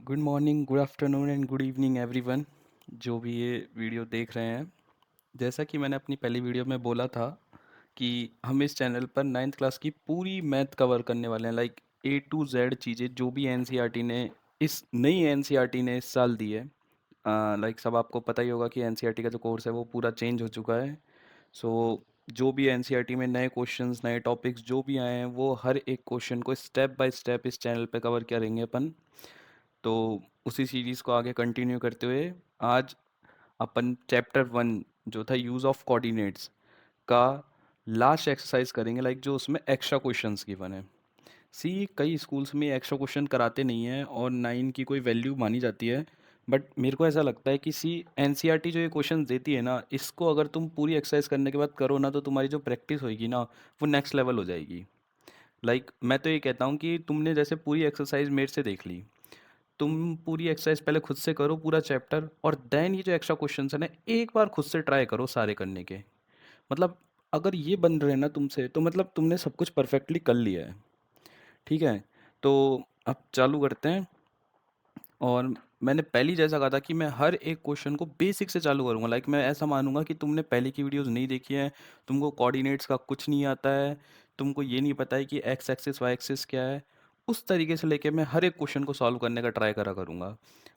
Good morning, good afternoon and good evening everyone, जो भी ये वीडियो देख रहे हैं। जैसा कि मैंने अपनी पहली वीडियो में बोला था कि हम इस चैनल पर नाइन्थ क्लास की पूरी मैथ कवर करने वाले हैं, लाइक ए टू जेड चीज़ें जो भी एनसीईआरटी ने इस नई एनसीईआरटी ने इस साल दी है। लाइक सब आपको पता ही होगा कि एनसीईआरटी का जो कोर्स है वो पूरा चेंज हो चुका है। सो जो भी एनसीईआरटी में नए क्वेश्चंस, नए टॉपिक्स जो भी आए हैं, वो हर एक क्वेश्चन को स्टेप बाय स्टेप इस चैनल पे कवर करेंगे अपन। तो उसी सीरीज़ को आगे कंटिन्यू करते हुए आज अपन चैप्टर 1 जो था यूज़ ऑफ कोऑर्डिनेट्स का लास्ट एक्सरसाइज करेंगे, लाइक जो उसमें एक्स्ट्रा क्वेश्चंस गिवन है। सी कई स्कूल्स में एक्स्ट्रा क्वेश्चन कराते नहीं हैं और ना इनकी कोई वैल्यू मानी जाती है। बट मेरे को ऐसा लगता है कि सी एनसीईआरटी जो ये क्वेश्चन देती है ना, इसको अगर तुम पूरी एक्सरसाइज करने के बाद करो ना, तो तुम्हारी जो प्रैक्टिस होगी ना, वो नेक्स्ट लेवल हो जाएगी। लाइक मैं तो ये कहता हूँ कि तुमने जैसे पूरी एक्सरसाइज मेरे से देख ली, तुम पूरी एक्सरसाइज पहले खुद से करो पूरा चैप्टर, और देन ये जो एक्स्ट्रा क्वेश्चंस है ना, एक बार खुद से ट्राई करो सारे करने के। मतलब अगर ये बन रहे हैं ना तुमसे, तो मतलब तुमने सब कुछ परफेक्टली कर लिया है। ठीक है, तो अब चालू करते हैं। और मैंने पहली जैसा कहा था कि मैं हर एक क्वेश्चन को बेसिक से चालू करूंगा। लाइक मैं ऐसा मानूंगा कि तुमने पहले की वीडियोस नहीं देखी है, तुमको कोऑर्डिनेट्स का कुछ नहीं आता है, तुमको ये नहीं पता है कि एक्स एक्सिस वाई एक्सिस क्या है। उस तरीके से लेके मैं हर एक क्वेश्चन को सॉल्व करने का ट्राई करा करूँगा।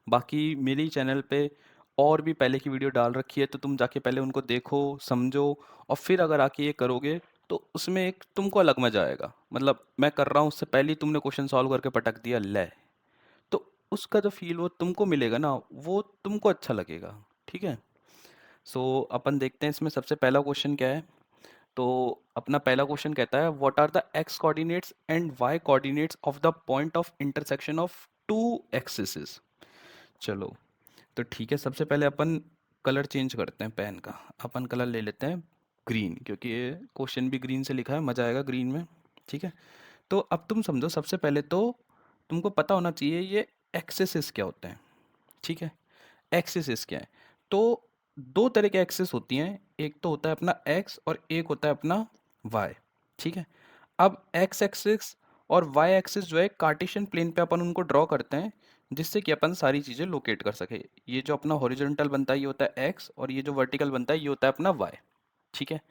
बाकी मेरे ही चैनल पे और भी पहले की वीडियो डाल रखी है, तो तुम जाके पहले उनको देखो, समझो, और फिर अगर आके ये करोगे तो उसमें एक तुमको अलग मजा आएगा। मतलब मैं कर रहा हूँ, उससे पहले ही तुमने क्वेश्चन सॉल्व करके पटक दिया ले, तो उसका जो फील वो तुमको मिलेगा ना, वो तुमको अच्छा लगेगा। ठीक है, सो अपन देखते हैं इसमें सबसे पहला क्वेश्चन क्या है। तो अपना पहला क्वेश्चन कहता है what are the x coordinates and y coordinates of the point of intersection of two axis. चलो, तो ठीक है, सबसे पहले अपन कलर चेंज करते हैं पेन का। अपन कलर ले लेते हैं ग्रीन, क्योंकि ये क्वेश्चन भी ग्रीन से लिखा है, मजा आएगा ग्रीन में। ठीक है, तो अब तुम समझो, सबसे पहले तो तुमको पता होना चाहिए ये एक्सेसिस क्या होते हैं। ठीक है, एक्सेसिस क्या है? तो दो तरह के एक्सेस होती हैं, एक तो होता है अपना एक्स और एक होता है अपना वाई। ठीक है, अब एक्स एक्सिस और वाई एक्सिस जो है कार्टेशियन प्लेन पे अपन उनको ड्रॉ करते हैं, जिससे कि अपन सारी चीज़ें लोकेट कर सके। ये जो अपना हॉरिजॉन्टल बनता है ये होता है एक्स, और ये जो वर्टिकल बनता है ये होता है अपना वाई। ठीक है,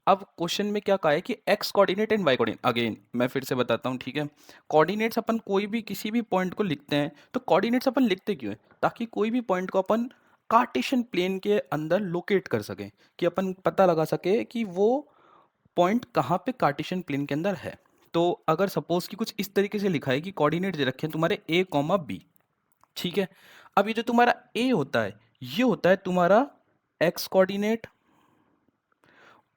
अब क्वेश्चन में क्या कहा है कि x coordinate and y coordinate. Again मैं फिर से बताता हूँ, ठीक है। कोऑर्डिनेट्स अपन कोई भी किसी भी पॉइंट को लिखते हैं, तो कोऑर्डिनेट्स अपन लिखते क्यों है? ताकि कोई भी पॉइंट को अपन कार्टेशियन प्लेन के अंदर लोकेट कर सकें, कि अपन पता लगा सके कि वो पॉइंट कहाँ पे कार्टेशियन प्लेन के अंदर है। तो अगर सपोज कि कुछ इस तरीके से लिखा है कि कोऑर्डिनेट दे रखे हैं तुम्हारे ए कॉमा बी। ठीक है, अब ये जो तुम्हारा ए होता है ये होता है तुम्हारा एक्स कोऑर्डिनेट,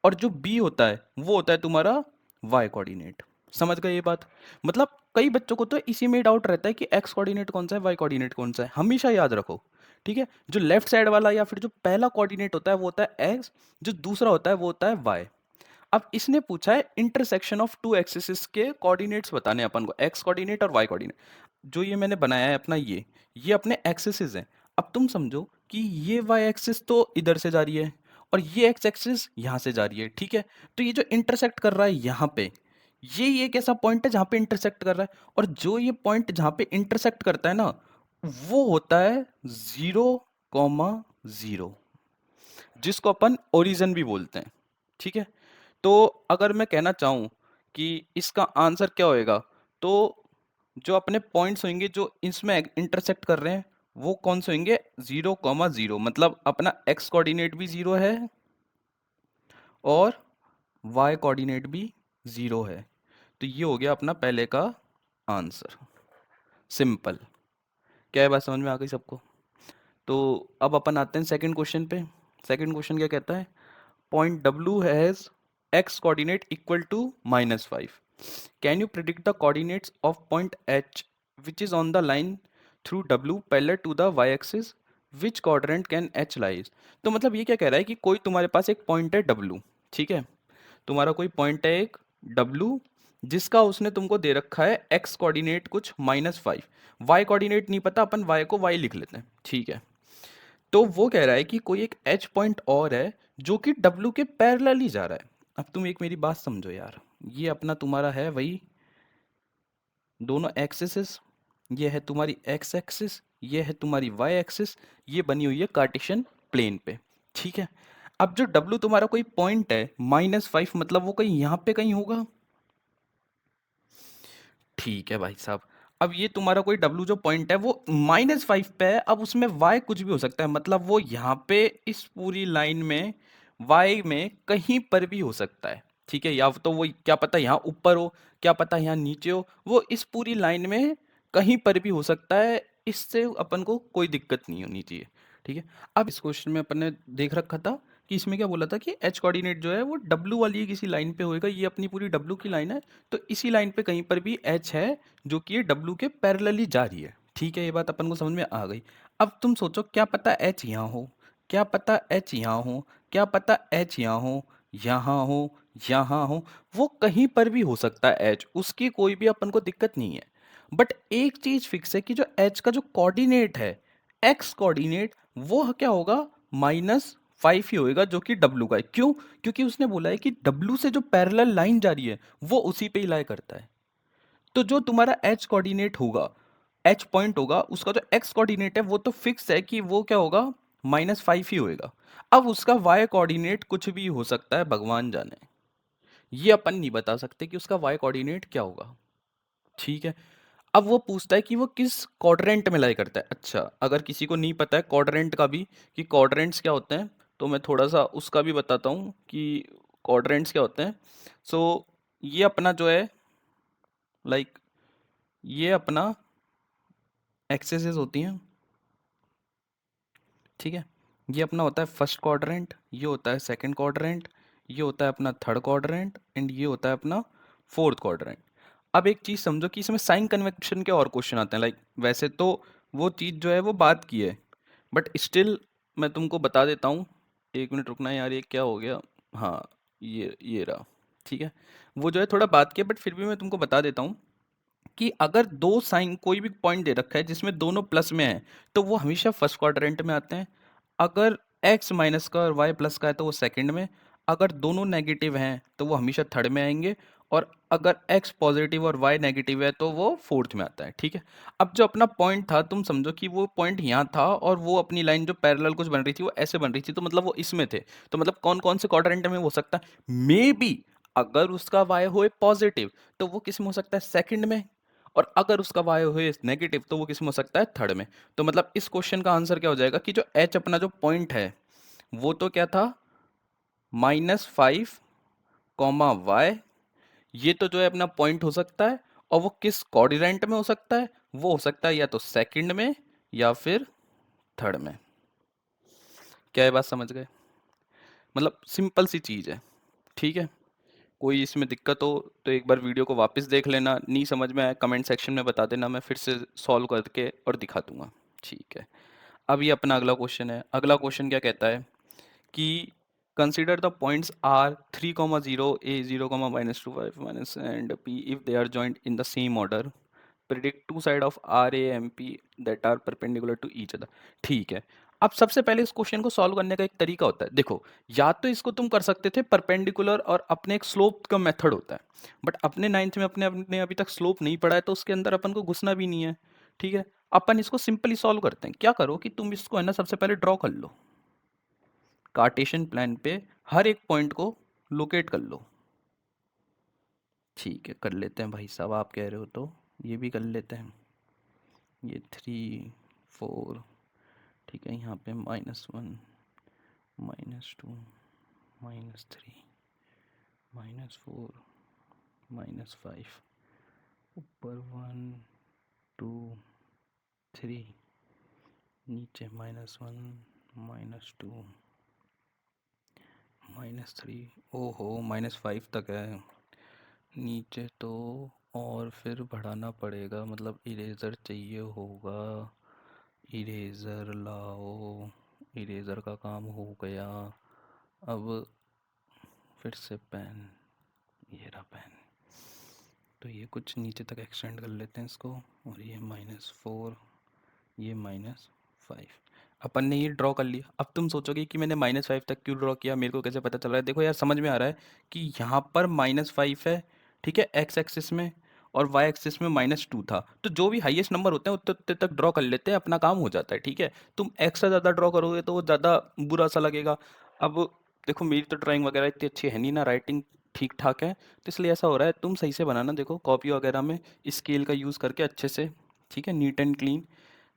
और जो बी होता है वो होता है तुम्हारा वाई कोऑर्डिनेट। समझ गए ये बात? मतलब कई बच्चों को तो इसी में डाउट रहता है कि एक्स कोऑर्डिनेट कौन सा है, वाई कोऑर्डिनेट कौन सा है। हमेशा याद रखो, ठीक है, जो लेफ्ट साइड वाला या फिर जो पहला कोऑर्डिनेट होता है वो होता है एक्स, जो दूसरा होता है वो होता है वाई। अब इसने पूछा है इंटरसेक्शन ऑफ टू एक्सिस के कोऑर्डिनेट्स बताने अपन को, एक्स कोऑर्डिनेट और वाई कोऑर्डिनेट। जो ये मैंने बनाया है अपना, ये अपने एक्सिस हैं। अब तुम समझो कि ये वाई एक्सिस तो इधर से जा रही है और ये एक्स एक्सिस यहाँ से जा रही है। ठीक है, तो ये जो इंटरसेक्ट कर रहा है यहाँ पे, ये एक ऐसा पॉइंट है जहाँ पे इंटरसेक्ट कर रहा है, और जो ये पॉइंट जहाँ पे इंटरसेक्ट करता है ना, वो होता है 0,0, जिसको अपन ओरिजिन भी बोलते हैं। ठीक है, तो अगर मैं कहना चाहूँ कि इसका आंसर क्या होएगा, तो जो अपने पॉइंट्स होंगे जो इसमें इंटरसेक्ट कर रहे हैं वो कौन से होंगे? 0,0। मतलब अपना एक्स कोऑर्डिनेट भी 0 है और वाई कोऑर्डिनेट भी 0 है। तो ये हो गया अपना पहले का आंसर। सिंपल। क्या है, बात समझ में आ गई सबको? तो अब अपन आते हैं सेकंड क्वेश्चन पे। सेकंड क्वेश्चन क्या कहता है? Point W has x coordinate equal to -5. Can you predict the coordinates of point H which is on the line through W parallel to the y-axis? Which quadrant can H lies? तो मतलब ये क्या कह रहा है कि कोई तुम्हारे पास एक पॉइंट है W। ठीक है, तुम्हारा कोई पॉइंट है एक W, जिसका उसने तुमको दे रखा है x कोऑर्डिनेट कुछ -5। y कोऑर्डिनेट नहीं पता, अपन y को y लिख लेते हैं। ठीक है, तो वो कह रहा है कि कोई एक एच पॉइंट और है जो कि डब्ल्यू के पैरेलल ही जा रहा है। अब तुम एक मेरी बात समझो यार, ये अपना तुम्हारा है वही दोनों एक्सिस, ये है तुम्हारी एक्स एक्सिस, ये है तुम्हारी वाई एक्सिस, ये बनी हुई है कार्टेशियन प्लेन पे। ठीक है, अब जो डब्लू तुम्हारा कोई पॉइंट है -5, मतलब वो कहीं यहाँ पे कहीं होगा। ठीक है भाई साहब, अब ये तुम्हारा कोई डब्लू जो पॉइंट है वो -5 पे है, अब उसमें वाई कुछ भी हो सकता है, मतलब वो यहाँ पे इस पूरी लाइन में वाई में कहीं पर भी हो सकता है। ठीक है, या तो वो क्या पता यहाँ ऊपर हो, क्या पता यहाँ नीचे हो, वो इस पूरी लाइन में कहीं पर भी हो सकता है, इससे अपन को कोई दिक्कत नहीं होनी चाहिए। ठीक है, अब इस क्वेश्चन में अपन ने देख रखा था कि इसमें क्या बोला था कि एच कोऑर्डिनेट जो है वो डब्लू वाली किसी लाइन पे होएगा, ये अपनी पूरी डब्लू की लाइन है, तो इसी लाइन पे कहीं पर भी एच है जो कि ये डब्लू के पैरेलली जा रही है। ठीक है, ये बात अपन को समझ में आ गई। अब तुम सोचो, क्या पता एच यहाँ हो, क्या पता एच यहाँ हो, क्या पता एच यहाँ हो, यहाँ हो, यहाँ हो, वो कहीं पर भी हो सकता है एच, उसकी कोई भी अपन को दिक्कत नहीं है। बट एक चीज फिक्स है कि जो एच का जो कोऑर्डिनेट है, एक्स कोऑर्डिनेट, वो क्या होगा, -5 ही होएगा, जो कि डब्लू का है। क्यों? क्योंकि उसने बोला है कि डब्लू से जो पैरेलल लाइन जा रही है वो उसी पे ही लाई करता है। तो जो तुम्हारा एच कोऑर्डिनेट होगा, एच पॉइंट होगा, उसका जो एक्स कोऑर्डिनेट है वो तो फिक्स है कि वो क्या होगा, -5 ही होएगा। अब उसका वाई कोऑर्डिनेट कुछ भी हो सकता है, भगवान जाने, ये अपन नहीं बता सकते कि उसका वाई कोऑर्डिनेट क्या होगा। ठीक है, अब वो पूछता है कि वो किस क्वाड्रेंट में लाई करता है। अच्छा, अगर किसी को नहीं पता है क्वाड्रेंट का भी कि क्वाड्रेंट्स क्या होते हैं, तो मैं थोड़ा सा उसका भी बताता हूँ कि क्वाड्रेंट्स क्या होते हैं। सो ये अपना जो है, लाइक ये अपना एक्सेसेस होती हैं। ठीक है, ये अपना होता है फर्स्ट क्वाड्रेंट, ये होता है सेकंड क्वाड्रेंट, ये होता है अपना थर्ड क्वाड्रेंट, एंड ये होता है अपना फोर्थ क्वाड्रेंट। अब एक चीज़ समझो कि इसमें साइन कन्वेक्शन के और क्वेश्चन आते हैं, लाइक वैसे तो वो चीज़ जो है वो बात की है, बट स्टिल मैं तुमको बता देता हूँ। एक मिनट रुकना यार, ये क्या हो गया, हाँ, ये रहा। ठीक है, वो जो है थोड़ा बात की है, बट फिर भी मैं तुमको बता देता हूँ कि अगर दो साइन कोई भी पॉइंट दे रखा है जिसमें दोनों प्लस में है, तो वो हमेशा फर्स्ट क्वाड्रेंट में आते हैं। अगर एक्स माइनस का और वाई प्लस का है तो वो सेकंड में। अगर दोनों नेगेटिव हैं तो वो हमेशा थर्ड में आएंगे। और अगर एक्स पॉजिटिव और वाई नेगेटिव है तो वो फोर्थ में आता है। ठीक है, अब जो अपना पॉइंट था, तुम समझो कि वो पॉइंट यहाँ था और वो अपनी लाइन जो पैरेलल कुछ बन रही थी वो ऐसे बन रही थी, तो मतलब वो इसमें थे। तो मतलब कौन कौन से क्वाड्रेंट में हो सकता है, मे बी अगर उसका वाई होए पॉजिटिव तो वो किस में हो सकता है, सेकंड में। और अगर उसका वाई होए नेगेटिव तो वो किस में हो सकता है, थर्ड में। तो मतलब इस क्वेश्चन का आंसर क्या हो जाएगा कि जो एच अपना जो पॉइंट है वो तो क्या था, -5 कॉमा वाई, ये तो जो है अपना पॉइंट हो सकता है। और वो किस कोऑर्डिनेट में हो सकता है, वो हो सकता है या तो सेकंड में या फिर थर्ड में। क्या ये बात समझ गए? मतलब सिंपल सी चीज है। ठीक है, कोई इसमें दिक्कत हो तो एक बार वीडियो को वापस देख लेना, नहीं समझ में आया कमेंट सेक्शन में बता देना, मैं फिर से सॉल्व करके और दिखा दूंगा। ठीक है, अब ये अपना अगला क्वेश्चन है। अगला क्वेश्चन क्या कहता है कि consider the points are 3,0 a 0,-2 5 minus and p if they are joined in the same order, predict two side of r a m p that are perpendicular to each other। ठीक है, अब सबसे पहले इस क्वेश्चन को solve करने का एक तरीका होता है। देखो, या तो इसको तुम कर सकते थे परपेंडिकुलर और अपने एक स्लोप का मेथड होता है, बट अपने नाइन्थ में अपने अपने अभी तक स्लोप नहीं पढ़ा है तो उसके अंदर अपन को घुसना भी नहीं है। ठीक है, अपन इसको सिंपली सॉल्व करते हैं। क्या करो कि तुम इसको है ना सबसे पहले ड्रॉ कर लो, कार्टेशियन प्लान पे हर एक पॉइंट को लोकेट कर लो। ठीक है, कर लेते हैं भाई साहब, आप कह रहे हो तो ये भी कर लेते हैं। ये 3 4, ठीक है, यहाँ पे -1 -2 -3 -4 -5, ऊपर 1 2 3, नीचे -1 -2 -3, ओहो -5 तक है नीचे तो। और फिर बढ़ाना पड़ेगा, मतलब इरेज़र चाहिए होगा। इरेज़र लाओ, इरेज़र का काम हो गया। अब फिर से पेन, ये रहा पेन। तो ये कुछ नीचे तक एक्सटेंड कर लेते हैं इसको, और ये -4, ये -5। अपन ने ये ड्रॉ कर लिया। अब तुम सोचोगे कि मैंने -5 तक क्यों ड्रॉ किया, मेरे को कैसे पता चल रहा है। देखो यार, समझ में आ रहा है कि यहाँ पर -5 है, ठीक है, एक्स एक्सिस में, और वाई एक्सिस में -2 था, तो जो भी हाईएस्ट नंबर होते हैं उतने उतने तक ड्रॉ कर लेते हैं, अपना काम हो जाता है, ठीक है। तुम एक्स्ट्रा ज़्यादा ड्रॉ करोगे तो वो ज़्यादा बुरा सा लगेगा। अब देखो मेरी तो ड्राइंग वगैरह इतनी अच्छी है नहीं ना, राइटिंग ठीक ठाक है, तो इसलिए ऐसा हो रहा है। तुम सही से बनाना, देखो कॉपी वगैरह में स्केल का यूज़ करके अच्छे से, ठीक है, नीट एंड क्लीन।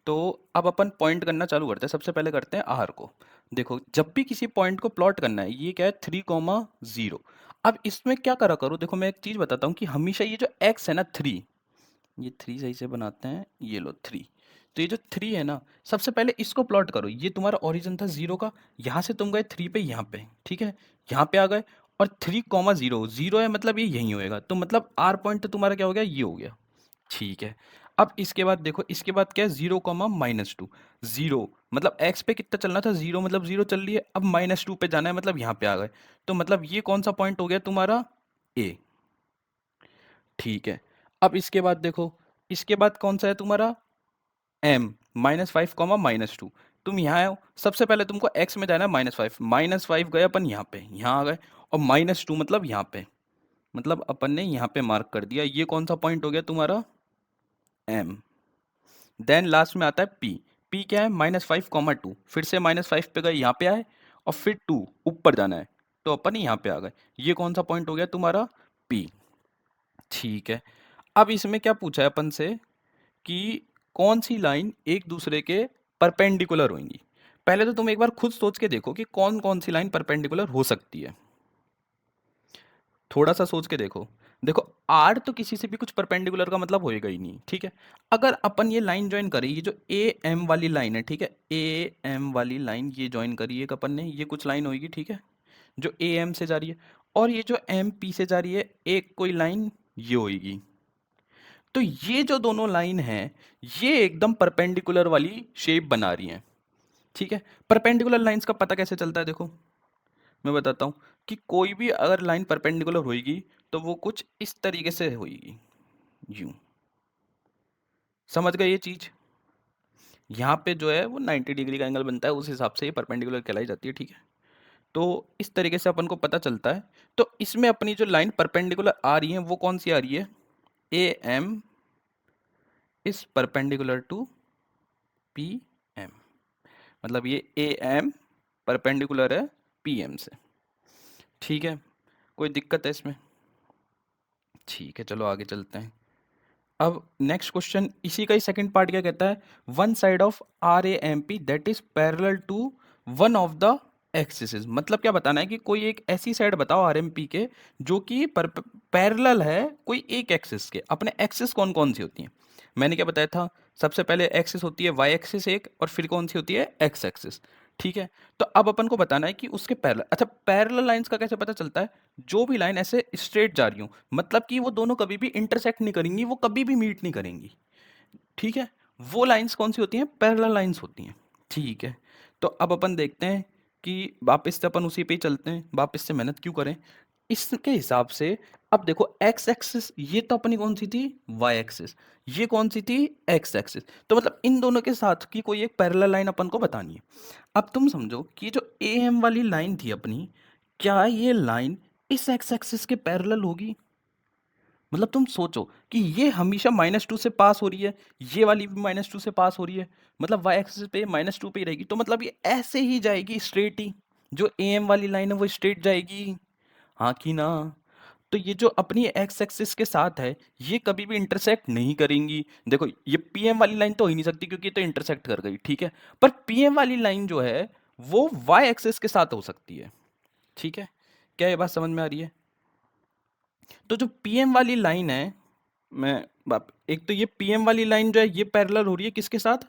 तो अब अपन पॉइंट करना चालू करते हैं। सबसे पहले करते हैं आर को। देखो जब भी किसी पॉइंट को प्लॉट करना है, ये क्या है 3,0। अब इसमें क्या करा करो, देखो मैं एक चीज बताता हूँ कि हमेशा ये जो एक्स है ना 3, ये 3 सही से बनाते हैं, ये लो 3। तो ये जो 3 है ना, सबसे पहले इसको प्लॉट करो। ये तुम्हारा ओरिजिन था 0 का, यहाँ से तुम गए 3 पे, यहाँ पे, ठीक है, यहाँ पे आ गए, और 3,0 0 है, मतलब ये यहीं होएगा। तो मतलब आर पॉइंट तो तुम्हारा क्या हो गया, ये हो गया, ठीक है। अब इसके बाद देखो, इसके बाद क्या है 0,-2। 0 मतलब एक्स पे कितना चलना था, 0 मतलब 0 चल रही है, अब -2 पे जाना है, मतलब यहाँ पे आ गए। तो मतलब ये कौन सा पॉइंट हो गया तुम्हारा, ए, ठीक है। अब इसके बाद देखो, इसके बाद कौन सा है तुम्हारा, एम, -5, -2। तुम यहाँ आओ, सबसे पहले तुमको एक्स में जाना है -5, -5 गए अपन यहाँ पे, यहाँ आ गए, और -2 मतलब यहाँ पे, मतलब अपन ने यहाँ पे मार्क कर दिया। ये कौन सा पॉइंट हो गया तुम्हारा, एम। देन लास्ट में आता है पी। पी क्या है, -5, 2, फिर से -5 पे गए, यहाँ पे आए, और फिर 2 ऊपर जाना है, तो अपन यहाँ पे आ गए। ये कौन सा पॉइंट हो गया तुम्हारा, पी, ठीक है। अब इसमें क्या पूछा है अपन से कि कौन सी लाइन एक दूसरे के परपेंडिकुलर होंगी। पहले तो तुम एक बार खुद सोच के देखो कि कौन कौन सी लाइन परपेंडिकुलर हो सकती है, थोड़ा सा सोच के देखो। देखो आर तो किसी से भी कुछ परपेंडिकुलर का मतलब होएगा ही नहीं, ठीक है। अगर अपन ये लाइन ज्वाइन करें, ये जो ए एम वाली लाइन है, ठीक है, ए एम वाली लाइन ये ज्वाइन करी एक अपन ने, ये कुछ लाइन होगी, ठीक है, जो ए एम से जा रही है, और ये जो एम पी से जा रही है, एक कोई लाइन ये होगी। तो ये जो दोनों लाइन है, ये एकदम परपेंडिकुलर वाली शेप बना रही हैं, ठीक है। परपेंडिकुलर लाइंस का पता कैसे चलता है, देखो मैं बताता हूँ कि कोई भी अगर लाइन परपेंडिकुलर होगी तो वो कुछ इस तरीके से होगी, यूं, समझ गए ये चीज। यहाँ पे जो है वो 90 डिग्री का एंगल बनता है, उस हिसाब से ये परपेंडिकुलर कहलाई जाती है, ठीक है। तो इस तरीके से अपन को पता चलता है। तो इसमें अपनी जो लाइन परपेंडिकुलर आ रही है वो कौन सी आ रही है, A M is perpendicular to P M, मतलब ये ए एम परपेंडिकुलर है पी एम से, ठीक है। कोई दिक्कत है इसमें, ठीक है, चलो आगे चलते हैं। अब नेक्स्ट क्वेश्चन इसी का ही सेकंड पार्ट क्या कहता है, one side of R A M P that is parallel to one of the axis. मतलब क्या बताना है कि कोई एक ऐसी साइड बताओ आर एम पी के जो कि पैरेलल है कोई एक एक्सिस के। अपने एक्सिस कौन कौन सी होती हैं, मैंने क्या बताया था, सबसे पहले एक्सिस होती है वाई एक्सिस एक, और फिर कौन सी होती है एक्स एक्सिस, ठीक है। तो अब अपन को बताना है कि उसके पैरेलल, अच्छा पैरेलल लाइंस का कैसे पता चलता है, जो भी लाइन ऐसे स्ट्रेट जा रही हूँ, मतलब कि वो दोनों कभी भी इंटरसेक्ट नहीं करेंगी, वो कभी भी मीट नहीं करेंगी, ठीक है। वो लाइंस कौन सी होती हैं, पैरेलल लाइंस होती हैं, ठीक है। तो अब अपन देखते हैं कि वापस से अपन उसी पे ही चलते हैं, वापस से मेहनत क्यों करें इसके हिसाब से। अब देखो एक्स एक्सिस ये तो अपनी कौन सी थी, वाई एक्सिस, ये कौन सी थी, एक्स एक्सिस। तो मतलब इन दोनों के साथ की कोई एक पैरेलल लाइन अपन को बतानी है। अब तुम समझो कि ये जो ए एम वाली लाइन थी अपनी, क्या ये लाइन इस एक्स एक्सिस के पैरेलल होगी। मतलब तुम सोचो कि ये हमेशा -2 से पास हो रही है, ये वाली भी -2 से पास हो रही है, मतलब वाई एक्सिस पे -2 पे ही रहेगी, तो मतलब ये ऐसे ही जाएगी स्ट्रेट ही, जो ए एम वाली लाइन है वो स्ट्रेट जाएगी, हाँ कि ना। तो ये जो अपनी एक्स एक्सिस के साथ है ये कभी भी इंटरसेक्ट नहीं करेंगी। देखो ये पीएम वाली लाइन तो हो ही नहीं सकती क्योंकि ये तो इंटरसेक्ट कर गई, ठीक है। पर पीएम वाली लाइन जो है वो वाई एक्सिस के साथ हो सकती है, ठीक है। क्या ये बात समझ में आ रही है। तो जो पीएम वाली लाइन है, मैं एक तो ये पीएम वाली लाइन जो है ये पैरेलल हो रही है किसके साथ,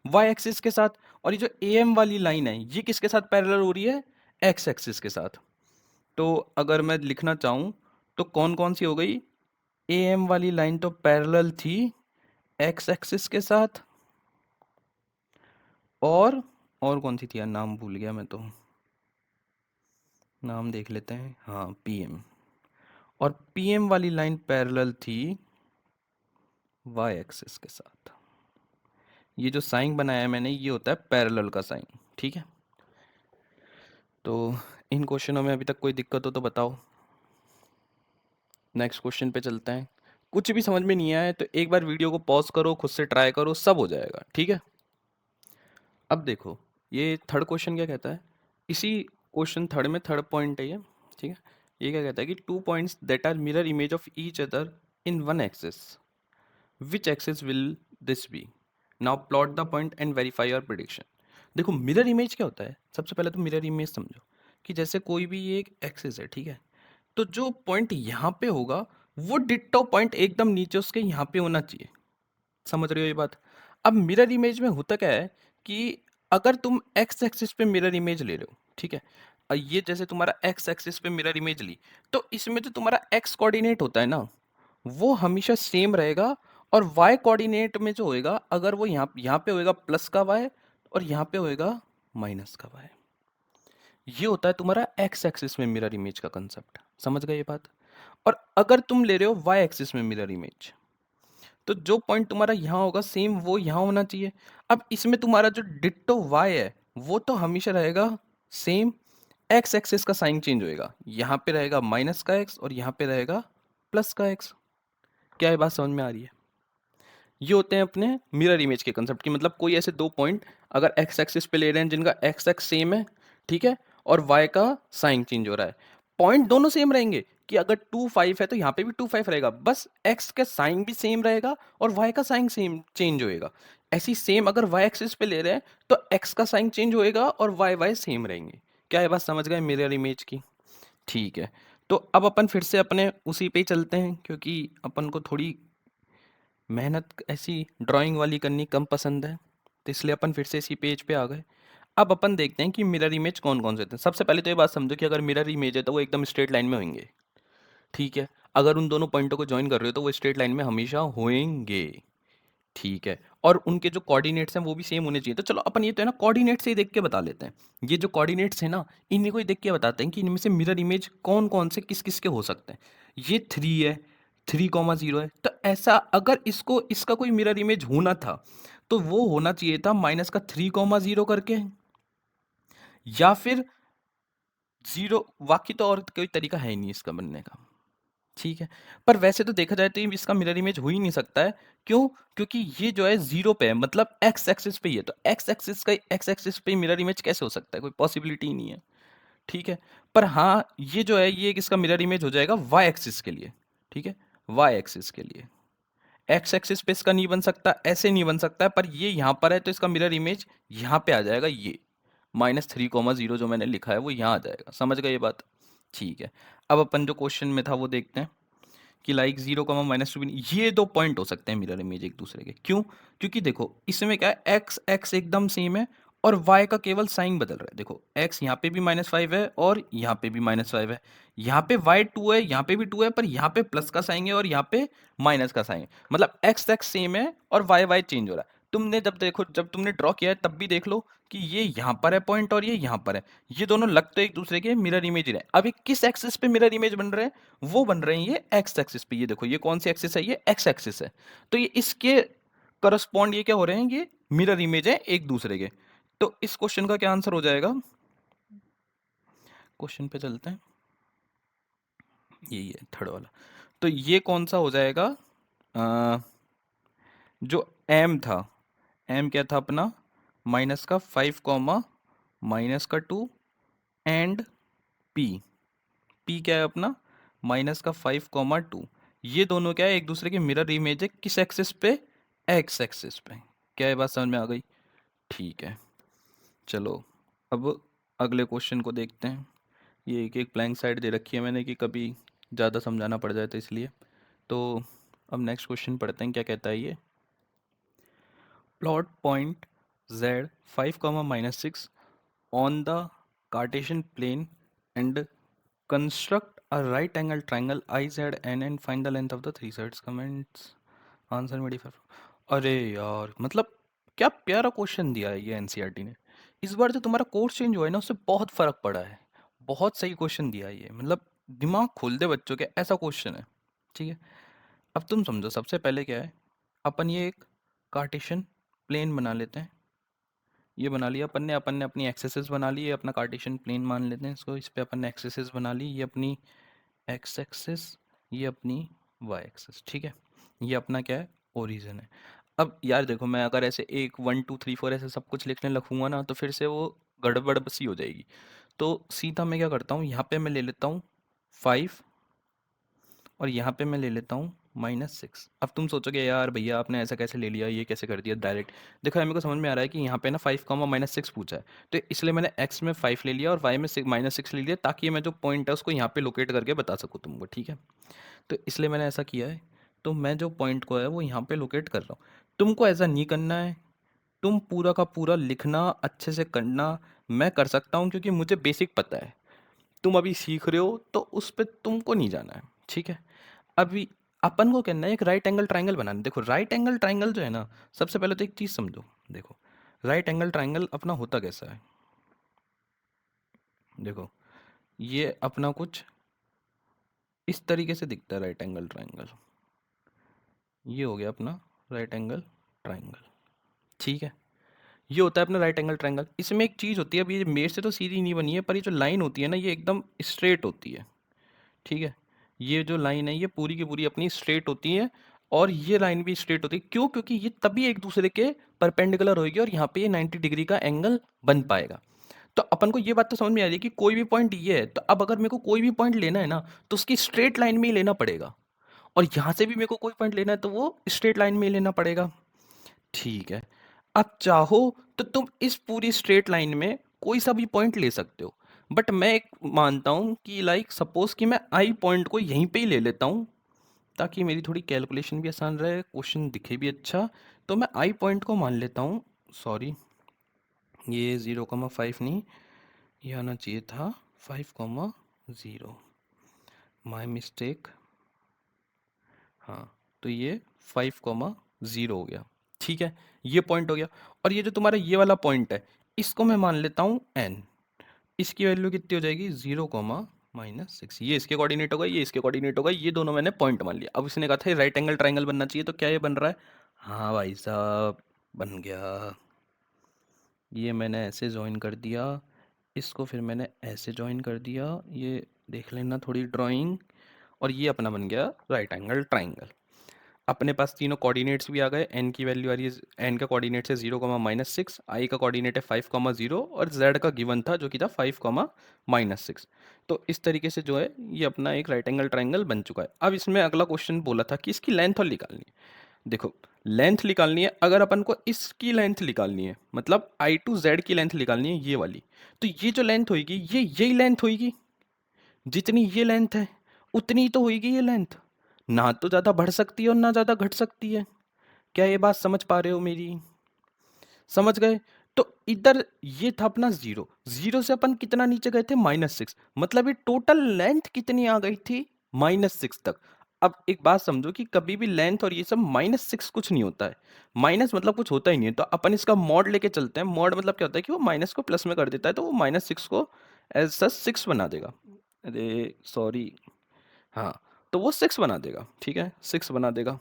वाई एक्सिस के साथ। और ये जो एएम वाली लाइन है ये किसके साथ पैरेलल हो रही है, एक्स एक्सिस के साथ। तो अगर मैं लिखना चाहूँ तो कौन कौन सी हो गई, एएम वाली लाइन तो पैरेलल थी एक्स एक्सिस के साथ, और कौन सी थी यार, नाम भूल गया मैं तो, नाम देख लेते हैं, हाँ पीएम। और पीएम वाली लाइन पैरेलल थी वाई एक्सिस के साथ। ये जो साइन बनाया है मैंने ये होता है पैरेलल का साइन, ठीक है। तो इन क्वेश्चनों में अभी तक कोई दिक्कत हो तो बताओ, नेक्स्ट क्वेश्चन पे चलते हैं। कुछ भी समझ में नहीं आया तो एक बार वीडियो को पॉज करो, खुद से ट्राई करो, सब हो जाएगा, ठीक है। अब देखो ये थर्ड क्वेश्चन क्या कहता है, इसी क्वेश्चन थर्ड में थर्ड पॉइंट है ये, ठीक है। ये क्या कहता है कि two points that are mirror image of each other in one axis, which axis will this be, now plot the point and verify your prediction. देखो मिरर इमेज क्या होता है, सबसे पहले तो मिरर इमेज समझो कि जैसे कोई भी ये एक एक्सिस है, ठीक है, तो जो पॉइंट यहाँ पे होगा वो डिट्टो पॉइंट एकदम नीचे उसके यहाँ पे होना चाहिए, समझ रहे हो ये बात। अब मिरर इमेज में होता क्या है कि अगर तुम एक्स एक्सिस पे मिरर इमेज ले रहे हो, ठीक है, और ये जैसे तुम्हारा एक्स एक्सिस पे मिरर इमेज ली, तो इसमें जो तुम्हारा एक्स कोऑर्डिनेट होता है ना, वो हमेशा सेम रहेगा, और वाई कोऑर्डिनेट में जो होएगा, अगर वो यहाँ पे होएगा प्लस का वाई, और यहाँ पे होएगा माइनस का वाई। ये होता है तुम्हारा एक्स एक्सिस में मिरर इमेज का कंसेप्ट, समझ गए ये बात। और अगर तुम ले रहे हो वाई एक्सिस में मिरर इमेज, तो जो पॉइंट तुम्हारा यहाँ होगा सेम वो यहाँ होना चाहिए। अब इसमें तुम्हारा जो डिट्टो वाई है वो तो हमेशा रहेगा सेम, एक्स एक्सिस का साइन चेंज होएगा, यहाँ पे रहेगा माइनस का एक्स और यहाँ पे रहेगा प्लस का एक्स। क्या ये बात समझ में आ रही है? ये होते हैं अपने मिरर इमेज के कंसेप्ट की, मतलब कोई ऐसे दो पॉइंट अगर एक्स एक्सिस पे ले रहे हैं जिनका एक्स एक्स सेम है, ठीक है, और वाई का साइन चेंज हो रहा है, पॉइंट दोनों सेम रहेंगे कि अगर 2 5 है तो यहाँ पे भी 2 5 रहेगा, बस एक्स का साइन भी सेम रहेगा और वाई का साइन सेम चेंज होएगा। ऐसी सेम अगर वाई एक्सिस पे ले रहे हैं तो एक्स का साइन चेंज होएगा और वाई वाई सेम रहेंगे। क्या ये बात समझ गए मिरर इमेज की? ठीक है, तो अब अपन फिर से अपने उसी पे ही चलते हैं, क्योंकि अपन को थोड़ी मेहनत ऐसी ड्राइंग वाली करनी कम पसंद है, तो इसलिए अपन फिर से इसी पेज पे आ गए। अब अपन देखते हैं कि मिरर इमेज कौन कौन से थे। सबसे पहले तो ये बात समझो कि अगर मिरर इमेज है तो वो एकदम स्ट्रेट लाइन में होंगे, ठीक है। अगर उन दोनों पॉइंटों को ज्वाइन कर रहे हो तो वो स्ट्रेट लाइन में हमेशा होंगे, ठीक है। और उनके जो कोऑर्डिनेट्स हैं वो भी सेम होने चाहिए। तो चलो अपन ये तो है ना कोऑर्डिनेट से ही देख के बता लेते हैं। ये जो कोऑर्डिनेट्स हैं ना, इन्हीं को ही देख के बताते हैं कि इनमें से मिरर इमेज कौन कौन से किस किस के हो सकते हैं। ये 3 है, 3,0 है, तो ऐसा अगर इसको इसका कोई मिरर इमेज होना था तो वो होना चाहिए था माइनस का 3,0 करके, या फिर जीरो। बाकी तो और कोई तरीका है ही नहीं इसका बनने का, ठीक है। पर वैसे तो देखा जाए तो ये इसका मिरर इमेज हो ही नहीं सकता है। क्यों? क्योंकि ये जो है जीरो पे है, मतलब एक्स एक्सिस पे ही है, तो एक्स एक्सिस का एक्स एक्सिस पे मिरर इमेज कैसे हो सकता है? कोई पॉसिबिलिटी ही नहीं है, ठीक है। पर हाँ ये जो है ये इसका मिरर इमेज हो जाएगा वाई एक्सिस के लिए, ठीक है, वाई एक्सिस के लिए। एक्स एक्सिस पे इसका नहीं बन सकता, ऐसे नहीं बन सकता है, पर ये यहाँ पर है तो इसका मिरर इमेज यहाँ पे आ जाएगा, ये -3,0 जो मैंने लिखा है वो यहाँ आ जाएगा। समझ गए ये बात? ठीक है। अब अपन जो क्वेश्चन में था वो देखते हैं कि लाइक 0, -2 ये दो पॉइंट हो सकते हैं मिरर इमेज एक दूसरे के। क्यों? क्योंकि देखो इसमें क्या है, एक्स एक्स एकदम सेम है और वाई का केवल साइन बदल रहा है। देखो एक्स यहाँ पे भी -5 है और यहाँ पे भी -5 है, यहाँ पे वाई 2 है, यहाँ पे भी 2 है, पर यहाँ पे प्लस का साइन है और यहाँ पे माइनस का साइन है। मतलब एक्स एक्स सेम है और वाई वाई चेंज हो रहा है। तुमने जब देखो, जब तुमने ड्रॉ किया है तब भी देख लो कि ये यहाँ पर है पॉइंट और ये यहाँ पर है, ये दोनों लग तो एक दूसरे के मिरर इमेज ही रहे। अभी किस एक्सिस पे मिरर इमेज बन रहे हैं? वो बन रहे हैं ये एक्स एक्सिस पे। ये देखो ये कौन सी एक्सिस है? ये एक्स एक्सिस है। तो ये इसके करस्पॉन्ड ये क्या हो रहे हैं? ये मिरर इमेज है एक दूसरे के। तो इस क्वेश्चन का क्या आंसर हो जाएगा? क्वेश्चन पे चलते हैं, यही है थर्ड वाला। तो ये कौन सा हो जाएगा? जो एम था, एम क्या था अपना? -5, -2 एंड पी। पी क्या है अपना? -5, 2। ये दोनों क्या है? एक दूसरे के मिरर इमेज है। किस एक्सिस पे? एक्स एक्सिस पे। क्या ये बात समझ में आ गई? ठीक है, चलो अब अगले क्वेश्चन को देखते हैं। ये एक एक ब्लैंक साइड दे रखी है मैंने कि कभी ज़्यादा समझाना पड़ जाए तो इसलिए। तो अब नेक्स्ट क्वेश्चन पढ़ते हैं, क्या कहता है ये। Plot point z 5, -6 on the Cartesian plane and construct a right angle triangle IZN and find the length of the three sides. Comments answer में डिफर। अरे यार, मतलब क्या प्यारा क्वेश्चन दिया है ये एनसीईआरटी ने। इस बार जो तुम्हारा कोर्स चेंज हुआ है ना उससे बहुत फर्क पड़ा है। बहुत सही क्वेश्चन दिया है ये, मतलब दिमाग खोल दे बच्चों के, ऐसा क्वेश्चन है, ठीक है। अब तुम समझो, सबसे पहले क्या है, अपन ये एक कार्टेशियन प्लेन बना लेते हैं। ये बना लिया अपन ने अपनी एक्सेसेस बना ली, ये अपना कार्टेशियन प्लेन मान लेते हैं इसको। इस पे अपन ने एक्सेसेस बना ली, ये अपनी एक्स एक्सिस, ये अपनी वाई एक्सिस, ठीक है। ये अपना क्या है, ओरिजिन है। अब यार देखो, मैं अगर ऐसे 1 1 2 3 4 ऐसे सब कुछ लिखने लगूंगा ना तो फिर से वो गड़बड़ सी हो जाएगी। तो सीधा मैं क्या करता हूँ, यहाँ पे मैं ले लेता हूँ 5 और यहाँ पे मैं ले लेता हूँ -6। अब तुम सोचोगे यार भैया आपने ऐसा कैसे ले लिया, ये कैसे कर दिया डायरेक्ट। देखो मेरे को समझ में आ रहा है कि यहाँ पे ना 5 - 6 पूछा है, तो इसलिए मैंने x में 5 ले लिया और y में -6 ले लिया, ताकि मैं जो पॉइंट है उसको यहाँ पे लोकेट करके बता सकूँ तुमको, ठीक है। तो इसलिए मैंने ऐसा किया है। तो मैं जो पॉइंट को है वो यहाँ पे लोकेट कर रहा हूँ। तुमको ऐसा नहीं करना है, तुम पूरा का पूरा लिखना, अच्छे से करना। मैं कर सकता हूँ क्योंकि मुझे बेसिक पता है, तुम अभी सीख रहे हो तो उस पे तुमको नहीं जाना है, ठीक है। अभी अपन को कहना है एक राइट एंगल ट्राइंगल बनाना। देखो राइट एंगल ट्राइंगल जो है ना, सबसे पहले तो एक चीज़ समझो। देखो राइट एंगल ट्राइंगल अपना होता कैसा है, देखो ये अपना कुछ इस तरीके से दिखता है राइट एंगल ट्राइंगल। ये हो गया अपना राइट एंगल ट्राइंगल, ठीक है। ये होता है अपना राइट एंगल ट्राइंगल। इसमें एक चीज़ होती है, अभी ये मेरे से तो सीधी नहीं बनी है, पर ये जो लाइन होती है ना ये एकदम स्ट्रेट होती है, ठीक है। ये जो लाइन है ये पूरी की पूरी अपनी स्ट्रेट होती है, और ये लाइन भी स्ट्रेट होती है। क्यों? क्योंकि ये तभी एक दूसरे के परपेंडिकुलर होगी और यहाँ पे ये 90 डिग्री का एंगल बन पाएगा। तो अपन को ये बात तो समझ में आ रही है कि कोई भी पॉइंट ये है, तो अब अगर मेरे को कोई भी पॉइंट लेना है ना तो उसकी स्ट्रेट लाइन में ही लेना पड़ेगा, और यहाँ से भी मेरे को कोई पॉइंट लेना है तो वो स्ट्रेट लाइन में ही लेना पड़ेगा, ठीक है। अब चाहो तो तुम इस पूरी स्ट्रेट लाइन में कोई सा भी पॉइंट ले सकते हो, बट मैं एक मानता हूँ कि लाइक सपोज कि मैं आई पॉइंट को यहीं पे ही ले लेता हूँ, ताकि मेरी थोड़ी कैलकुलेशन भी आसान रहे, क्वेश्चन दिखे भी अच्छा। तो मैं आई पॉइंट को मान लेता हूँ, सॉरी ये 0,5 नहीं, ये आना चाहिए था 5,0, माई मिस्टेक। हाँ, तो ये 5,0 हो गया, ठीक है। ये पॉइंट हो गया। और ये जो तुम्हारा ये वाला पॉइंट है, इसको मैं मान लेता हूँ n। इसकी वैल्यू कितनी हो जाएगी, 0,-6। ये इसके कोऑर्डिनेट होगा, ये इसके कोऑर्डिनेट होगा, ये दोनों मैंने पॉइंट मान लिया। अब इसने कहा था राइट एंगल ट्राइंगल बनना चाहिए, तो क्या ये बन रहा है? हाँ भाई साहब, बन गया। ये मैंने ऐसे ज्वाइन कर दिया, इसको फिर मैंने ऐसे ज्वाइन कर दिया, ये देख लेना थोड़ी ड्राइंग। और ये अपना बन गया राइट एंगल ट्राइंगल। अपने पास तीनों कोऑर्डिनेट्स भी आ गए। एन की वैल्यू आ रही है, एन का कोऑर्डिनेट है 0,-6, आई का कोऑर्डिनेट है 5,0 और जेड का गिवन था जो कि था 5,-6। तो इस तरीके से जो है ये अपना एक राइट एंगल ट्राइंगल बन चुका है। अब इसमें अगला क्वेश्चन बोला था कि इसकी लेंथ और निकालनी है। देखो लेंथ निकालनी है, अगर अपन को इसकी लेंथ निकालनी है, मतलब आई टू जेड की लेंथ निकालनी है, ये वाली, तो ये जो लेंथ होगी ये यही लेंथ होगी। जितनी ये लेंथ है उतनी ही तो होगी ये लेंथ, ना तो ज़्यादा बढ़ सकती है और ना ज़्यादा घट सकती है। क्या ये बात समझ पा रहे हो मेरी? समझ गए? तो इधर ये था अपना 0, 0 से अपन कितना नीचे गए थे, -6, मतलब ये टोटल लेंथ कितनी आ गई थी, -6 तक। अब एक बात समझो कि कभी भी लेंथ और ये सब -6 कुछ नहीं होता है, माइनस मतलब कुछ होता ही नहीं है। तो अपन इसका मॉड लेके चलते हैं। मॉड मतलब क्या होता है कि वो माइनस को प्लस में कर देता है, तो वो -6 को एज सच 6 बना देगा। अरे सॉरी, हाँ, तो वो 6 बना देगा, ठीक है, 6 बना देगा।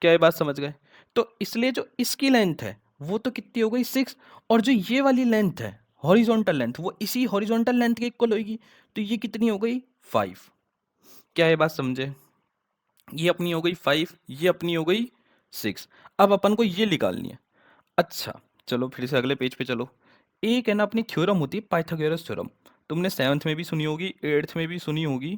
क्या ये बात समझ गए? तो इसलिए जो इसकी लेंथ है वो तो कितनी हो गई, 6, और जो ये वाली लेंथ है हॉरिजॉन्टल लेंथ, वो इसी हॉरिजॉन्टल लेंथ के इक्वल होगी, तो ये कितनी हो गई, 5। क्या ये बात समझे? ये अपनी हो गई 5, ये अपनी हो गई 6। अब अपन को ये निकालनी है। अच्छा, चलो फिर से अगले पेज पे चलो। एक है ना अपनी थ्योरम होती है, पाइथागोरस थ्योरम। तुमने 7th में भी सुनी होगी, 8th में भी सुनी होगी।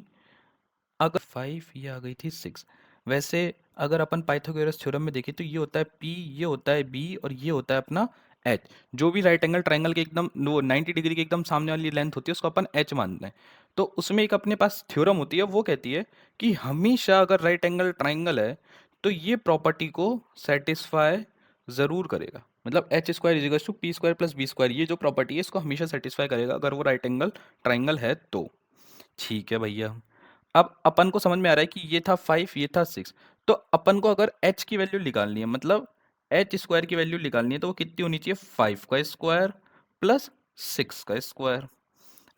अगर 5 ये आ गई थी 6, वैसे अगर अपन पाइथागोरस थ्योरम में देखें तो ये होता है P, ये होता है B और ये होता है अपना H। जो भी राइट एंगल ट्राइंगल के एकदम 90 डिग्री के एकदम सामने वाली लेंथ होती है उसको अपन H मानते हैं। तो उसमें एक अपने पास थ्योरम होती है, वो कहती है कि हमेशा अगर राइट एंगल ट्राइंगल है तो ये प्रॉपर्टी को सेटिस्फाई ज़रूर करेगा। मतलब H² = P² + B², ये जो प्रॉपर्टी है इसको हमेशा सेटिस्फाई करेगा अगर वो राइट एंगल ट्राइंगल है तो। ठीक है भैया। अब अपन को समझ में आ रहा है कि ये था 5, ये था 6। तो अपन को अगर h की वैल्यू निकालनी है, मतलब h² की वैल्यू निकालनी है, तो वो कितनी होनी चाहिए, 5 का स्क्वायर प्लस 6 का स्क्वायर।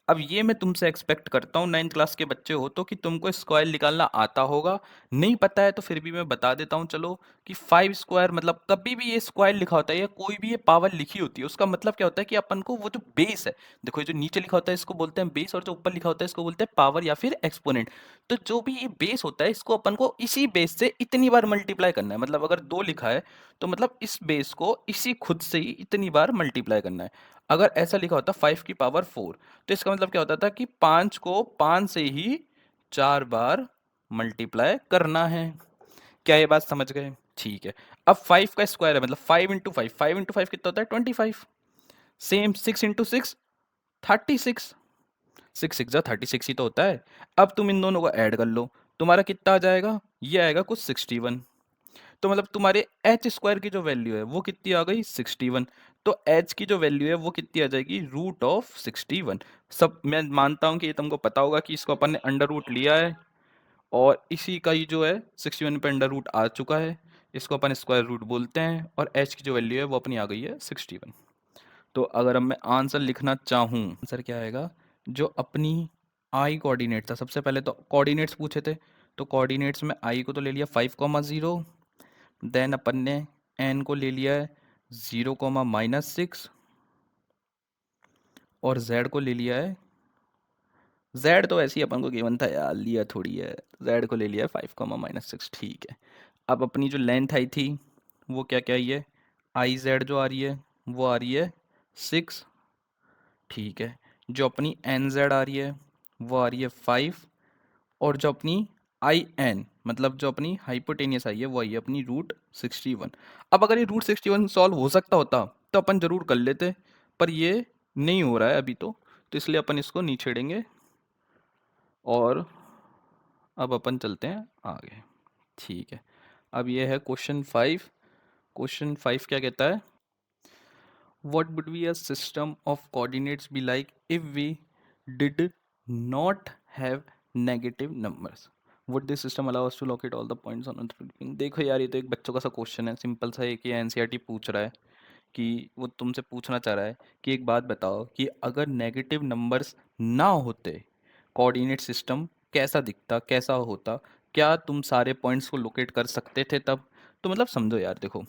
अब ये मैं तुमसे एक्सपेक्ट करता हूँ 9th क्लास के बच्चे हो तो कि तुमको स्क्वायर निकालना आता होगा। नहीं पता है तो फिर भी मैं बता देता हूँ चलो कि 5 स्क्वायर मतलब कभी भी ये स्क्वायर लिखा होता है या कोई भी ये पावर लिखी होती है उसका मतलब क्या होता है कि अपन को वो जो बेस है, देखो ये जो नीचे लिखा होता है इसको बोलते हैं बेस और जो ऊपर लिखा होता है इसको बोलते हैं पावर या फिर एक्सपोनेंट। तो जो भी ये बेस होता है इसको अपन को इसी बेस से इतनी बार मल्टीप्लाई करना है, मतलब अगर 2 लिखा है तो मतलब इस बेस को इसी खुद से ही इतनी बार मल्टीप्लाई करना है। अगर ऐसा लिखा होता 5 की पावर 4 तो इसका मतलब क्या होता था कि 5 को 5 से ही 4 बार मल्टीप्लाई करना है। क्या ये बात समझ गए? ठीक है। अब 5 का स्क्वायर है मतलब 5 इंटू 5, 5 इंटू 5 कितना होता है 25। सेम 6 इंटू 6 36, 6 6 जा 36 ही तो होता है। अब तुम इन दोनों को ऐड कर लो, तुम्हारा कितना आ जाएगा? ये आएगा कुछ 61। तो मतलब तुम्हारे एच स्क्वायर की जो वैल्यू है वो कितनी आ गई 61। तो एच की जो वैल्यू है वो कितनी आ जाएगी रूट ऑफ 61। सब मैं मानता हूँ कि ये तुमको पता होगा कि इसको अपन ने अंडर रूट लिया है और इसी का ही जो है 61 पे अंडर रूट आ चुका है, इसको अपन स्क्वायर रूट बोलते हैं और एच की जो वैल्यू है वो अपनी आ गई है 61। तो अगर अब मैं आंसर लिखना चाहूँ, आंसर क्या आएगा? जो अपनी आई कोऑर्डिनेट था, सबसे पहले तो कोऑर्डिनेट्स पूछे थे, तो कोऑर्डिनेट्स में आई को तो ले लिया 5,0, देन अपन ने एन को ले लिया है 0,-6 और जेड को ले लिया है, जेड तो ऐसे ही अपन को गिवन था यार, लिया थोड़ी है, जेड को ले लिया है 5,-6। ठीक है। अब अपनी जो लेंथ आई थी वो क्या क्या आई है? आई जेड जो आ रही है वो आ रही है 6। ठीक है। जो अपनी एन जेड आ रही है वो आ रही है 5 और जो अपनी आई एन मतलब जो अपनी हाइपोटेनियस आई है वो आई है अपनी रूट 61। अब अगर ये रूट 61 सॉल्व हो सकता होता तो अपन जरूर कर लेते, पर ये नहीं हो रहा है अभी तो इसलिए अपन इसको नहीं छेड़ेंगे और अब अपन चलते हैं आगे। ठीक है। अब ये है क्वेश्चन 5। क्वेश्चन 5 क्या कहता है? What would be a system of coordinates be like if we did not have negative numbers? Would this system allow us to locate all the points on the field? देखो यार ये तो एक बच्चों का सा क्वेश्चन है, सिंपल सा, एक ही एनसीईआरटी पूछ रहा है कि वो तुमसे पूछना चाह रहा है कि एक बात बताओ कि अगर नेगेटिव नंबर्स ना होते कोऑर्डिनेट सिस्टम कैसा दिखता, कैसा होता, क्या तुम सारे पॉइंट्स को लोकेट कर सकते थे तब? तो मतलब समझो यार, देखो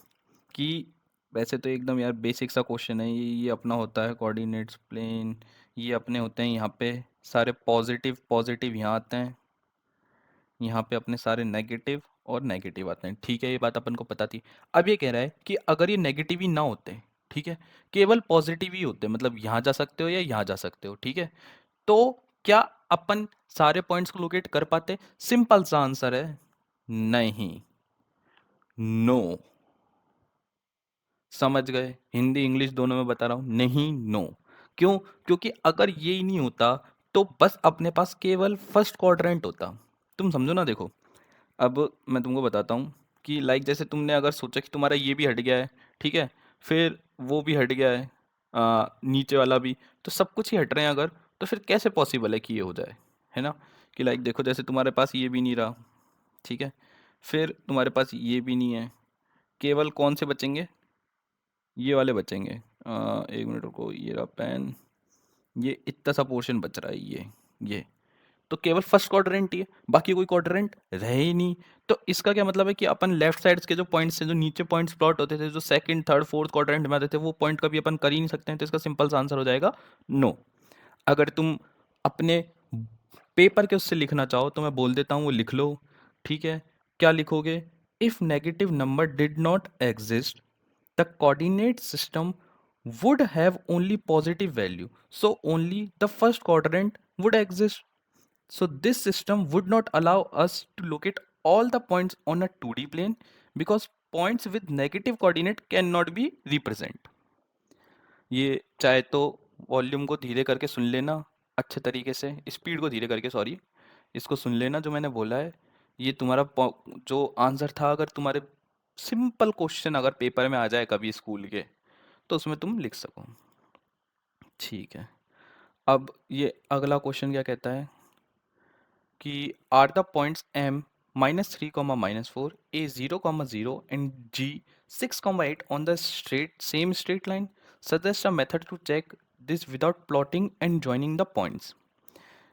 कि वैसे तो एकदम यार बेसिक सा क्वेश्चन है ये अपना होता है कोऑर्डिनेट्स प्लेन, ये अपने होते हैं यहाँ पे सारे पॉजिटिव पॉजिटिव यहाँ आते हैं, यहाँ पे अपने सारे नेगेटिव और नेगेटिव आते हैं। ठीक है, ये बात अपन को पता थी। अब ये कह रहा है कि अगर ये नेगेटिव ही ना होते, ठीक है, केवल पॉजिटिव ही होते, मतलब यहाँ जा सकते हो या यहाँ जा सकते हो, ठीक है, तो क्या अपन सारे पॉइंट्स को लोकेट कर पाते? सिंपल सा आंसर है नहीं, नो। समझ गए? हिंदी इंग्लिश दोनों में बता रहा हूँ, नहीं, नो। क्यों? क्योंकि अगर ये ही नहीं होता तो बस अपने पास केवल फर्स्ट क्वाड्रेंट होता। तुम समझो ना, देखो अब मैं तुमको बताता हूँ कि लाइक जैसे तुमने अगर सोचा कि तुम्हारा ये भी हट गया है, ठीक है, फिर वो भी हट गया है, नीचे वाला भी, तो सब कुछ ही हट रहे हैं अगर, तो फिर कैसे पॉसिबल है कि ये हो जाए, है ना? कि लाइक देखो जैसे तुम्हारे पास ये भी नहीं रहा, ठीक है, फिर तुम्हारे पास ये भी नहीं है, केवल कौन से बचेंगे? ये वाले बचेंगे। एक मिनट रुको, ये रहा पेन, ये इतना सा पोर्शन बच रहा है, ये तो केवल फर्स्ट क्वाड्रेंट ही है, बाकी कोई क्वाड्रेंट रहे ही नहीं। तो इसका क्या मतलब है कि अपन लेफ्ट साइड्स के जो पॉइंट्स हैं, जो नीचे पॉइंट्स प्लॉट होते थे, जो सेकंड थर्ड फोर्थ क्वाड्रेंट में आते थे, वो पॉइंट कभी अपन कर ही नहीं सकते हैं। तो इसका सिंपल सा आंसर हो जाएगा नो। अगर तुम अपने पेपर के उससे लिखना चाहो तो मैं बोल देता हूँ वो लिख लो, ठीक है? क्या लिखोगे? If negative number did not exist the coordinate system would have only positive value, so only the first quadrant would exist. So this system would not allow us to locate all the points on a 2D plane because points with negative coordinate cannot be represent. ये चाहे तो volume को धीरे करके सुन लेना, अच्छे तरीके से स्पीड को धीरे करके, सॉरी, इसको सुन लेना जो मैंने बोला है। ये तुम्हारा जो आंसर था, अगर तुम्हारे सिंपल क्वेश्चन अगर पेपर में आ जाए कभी स्कूल के, तो उसमें तुम लिख सको। ठीक है। अब ये अगला क्वेश्चन क्या कहता है कि are the points M -3, -4, a 0, 0 and g 6, 8 on the straight same straight line, suggest a method to check this without plotting and joining the points.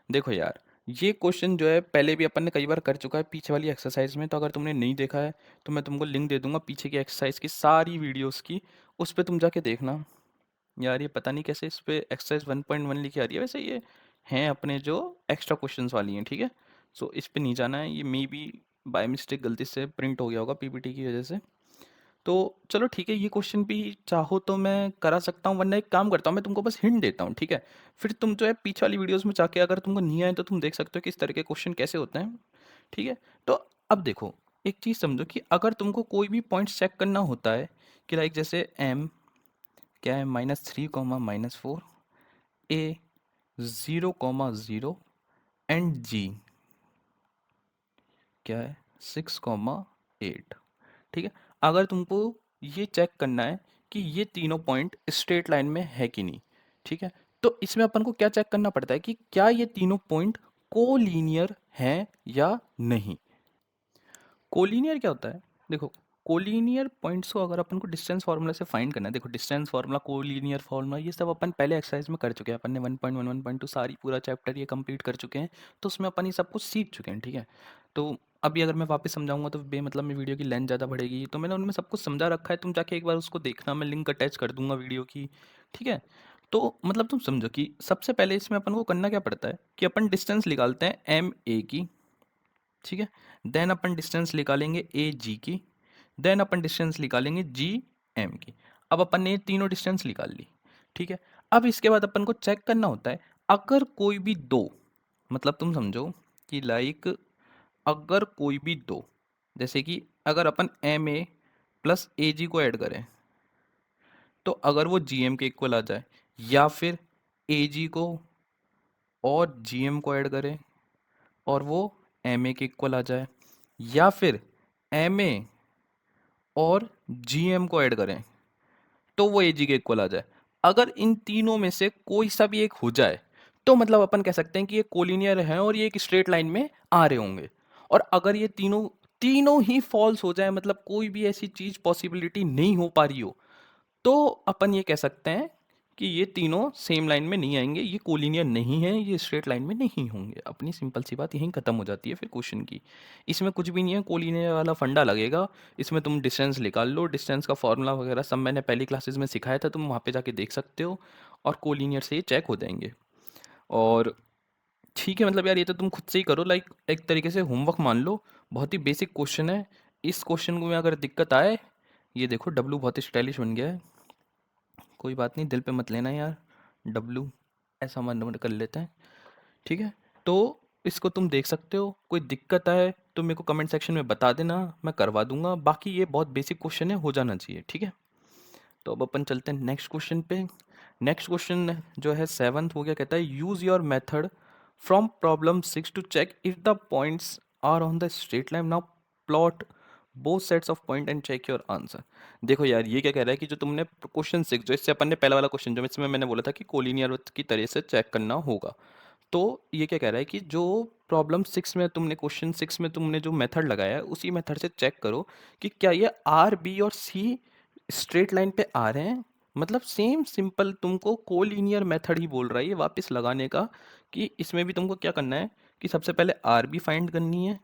देखो यार, ये क्वेश्चन जो है पहले भी अपन ने कई बार कर चुका है पीछे वाली एक्सरसाइज में, तो अगर तुमने नहीं देखा है तो मैं तुमको लिंक दे दूंगा पीछे की एक्सरसाइज की सारी वीडियोस की, उस पर तुम जाके देखना। यार ये पता नहीं कैसे इस पे एक्सरसाइज 1.1 लिखी आ रही है, वैसे ये हैं अपने जो एक्स्ट्रा क्वेश्चंस वाली हैं, ठीक है। सो इस पे नहीं जाना है, ये मे बी बाय मिस्टेक गलती से प्रिंट हो गया होगा पीपीटी की वजह से। तो चलो ठीक है, ये क्वेश्चन भी चाहो तो मैं करा सकता हूँ, वरना एक काम करता हूँ, मैं तुमको बस हिंट देता हूँ, ठीक है। फिर तुम जो है पीछे वाली वीडियोस में जाके अगर तुमको नहीं आए तो तुम देख सकते हो कि इस तरह के क्वेश्चन कैसे होते हैं, ठीक है। तो अब देखो, एक चीज़ समझो कि अगर तुमको कोई भी पॉइंट्स चेक करना होता है कि लाइक जैसे एम क्या है -3, -4, ए 0, 0 एंड जी क्या है 6, 8, ठीक है। अगर तुमको ये चेक करना है कि ये तीनों पॉइंट स्ट्रेट लाइन में है कि नहीं, ठीक है, तो इसमें अपन को क्या चेक करना पड़ता है कि क्या ये तीनों पॉइंट कोलीनियर हैं या नहीं। कोलीनियर क्या होता है, देखो, कोलीनियर पॉइंट्स को अगर अपन को डिस्टेंस फार्मूला से फाइंड करना है, देखो डिस्टेंस फार्मूला, कोलीनियर फार्मूला, ये सब अपन पहले एक्सरसाइज में कर चुके हैं, अपन ने 1.1 1.2 सारी पूरा चैप्टर ये कंप्लीट कर चुके हैं, तो उसमें अपन ये सब कुछ सीख चुके हैं, ठीक है। तो अभी अगर मैं वापस समझाऊंगा तो बेमतलब में वीडियो की लेंथ ज़्यादा बढ़ेगी, तो मैंने उनमें सब कुछ समझा रखा है, तुम जाके एक बार उसको देखना, मैं लिंक अटैच कर दूंगा वीडियो की, ठीक है। तो मतलब तुम समझो कि सबसे पहले इसमें अपन को करना क्या पड़ता है कि अपन डिस्टेंस निकालते हैं एम ए की, ठीक है। देन अपन डिस्टेंस निकालेंगे ए जी की, देन अपन डिस्टेंस निकालेंगे जी एम की। अब अपन ने ये तीनों डिस्टेंस निकाल ली, ठीक है। अब इसके बाद अपन को चेक करना होता है अगर कोई भी दो, मतलब तुम समझो कि लाइक अगर कोई भी दो, जैसे कि अगर अपन एम ए प्लस ए जी को ऐड करें तो अगर वो जी एम के इक्वल आ जाए, या फिर ए जी को और जी एम को ऐड करें और वो एम ए के इक्वल आ जाए, या फिर एम ए और जी एम को ऐड करें तो वो एजी के इक्वल आ जाए। अगर इन तीनों में से कोई सा भी एक हो जाए तो मतलब अपन कह सकते हैं कि ये कोलिनियर है और ये एक स्ट्रेट लाइन में आ रहे होंगे। और अगर ये तीनों तीनों ही फॉल्स हो जाए, मतलब कोई भी ऐसी चीज पॉसिबिलिटी नहीं हो पा रही हो, तो अपन ये कह सकते हैं कि ये तीनों सेम लाइन में नहीं आएंगे, ये कोलिनियर नहीं है, ये स्ट्रेट लाइन में नहीं होंगे। अपनी सिंपल सी बात यहीं खत्म हो जाती है फिर क्वेश्चन की। इसमें कुछ भी नहीं है, कोलिनियर वाला फंडा लगेगा, इसमें तुम डिस्टेंस निकाल लो, डिस्टेंस का फॉर्मूला वगैरह सब मैंने पहली क्लासेस में सिखाया था, तुम वहाँ पे जाके देख सकते हो, और कोलिनियर से ये चेक हो जाएंगे। और ठीक है, मतलब यार ये तो तुम खुद से ही करो, लाइक एक तरीके से होमवर्क मान लो, बहुत ही बेसिक क्वेश्चन है। इस क्वेश्चन को में अगर दिक्कत आए, ये देखो डब्लू बहुत ही स्टाइलिश बन गया है, कोई बात नहीं, दिल पे मत लेना यार, डब्लू ऐसा मन कर लेते हैं, ठीक है। तो इसको तुम देख सकते हो, कोई दिक्कत आए तो मेरे को कमेंट सेक्शन में बता देना, मैं करवा दूंगा। बाकी ये बहुत बेसिक क्वेश्चन है, हो जाना चाहिए, ठीक है। तो अब अपन चलते हैं नेक्स्ट क्वेश्चन पे। नेक्स्ट क्वेश्चन जो है सेवन्थ हो गया, कहता है use your method from problem 6 to check if the points are on the straight line, now plot both sets of point and check your answer. देखो यार, ये क्या कह रहा है कि जो तुमने क्वेश्चन 6, जो इससे अपन ने पहला वाला क्वेश्चन जो इसमें मैंने बोला था कि कोलिनियर की तरह से चेक करना होगा, तो ये क्या कह रहा है कि जो प्रॉब्लम 6 में तुमने, क्वेश्चन 6 में तुमने जो मेथड लगाया है उसी मेथड से चेक करो कि क्या ये आर बी और सी स्ट्रेट लाइन पे आ रहे हैं। मतलब सेम सिंपल तुमको कोलिनियर मेथड ही बोल रहा है ये वापस लगाने का, कि इसमें भी तुमको क्या करना है कि सबसे पहले आर बी फाइंड करनी है,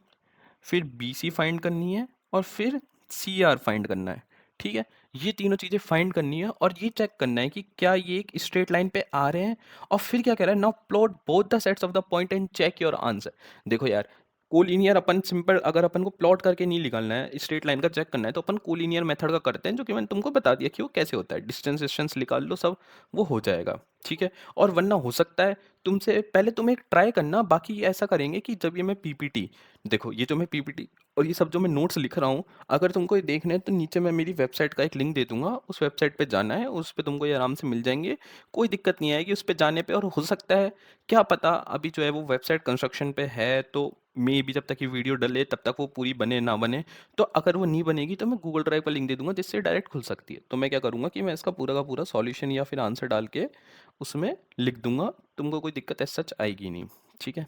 फिर बी सी फाइंड करनी है, और फिर सी आर फाइंड करना है, ठीक है। ये तीनों चीज़ें फाइंड करनी है और ये चेक करना है कि क्या ये एक स्ट्रेट लाइन पे आ रहे हैं। और फिर क्या कह रहा है, now plot both the sets of the point and check your answer. देखो यार, कोलिनियर अपन सिंपल अगर अपन को प्लॉट करके नहीं निकालना है, स्ट्रेट लाइन का चेक करना है, तो अपन कोलिनियर मेथड का करते हैं, जो कि मैंने तुमको बता दिया कि वो कैसे होता है, डिस्टेंस डिस्टेंस निकाल लो सब, वो हो जाएगा, ठीक है। और वरना हो सकता है तुमसे पहले तुम एक ट्राई करना, बाकी ऐसा करेंगे कि जब ये मैं पीपीटी, देखो ये जो मैं पीपीटी और ये सब जो मैं नोट्स लिख रहा हूँ, अगर तुमको ये देखना है तो नीचे मैं मेरी वेबसाइट का एक लिंक दे दूंगा, उस वेबसाइट पे जाना है, उस पे तुमको ये आराम से मिल जाएंगे, कोई दिक्कत नहीं आएगी उस पे जाने पे। और हो सकता है, क्या पता, अभी जो है वो वेबसाइट कंस्ट्रक्शन पे है, तो मे भी जब तक ये वीडियो डले तब तक वो पूरी बने ना बने, तो अगर वो नहीं बनेगी तो मैं गूगल ड्राइव का लिंक दे दूंगा जिससे डायरेक्ट खुल सकती है। तो मैं क्या करूँगा कि मैं इसका पूरा का पूरा सॉल्यूशन या फिर आंसर डाल के उसमें लिख दूंगा, तुमको कोई दिक्कत ऐसा सच आएगी नहीं, ठीक है।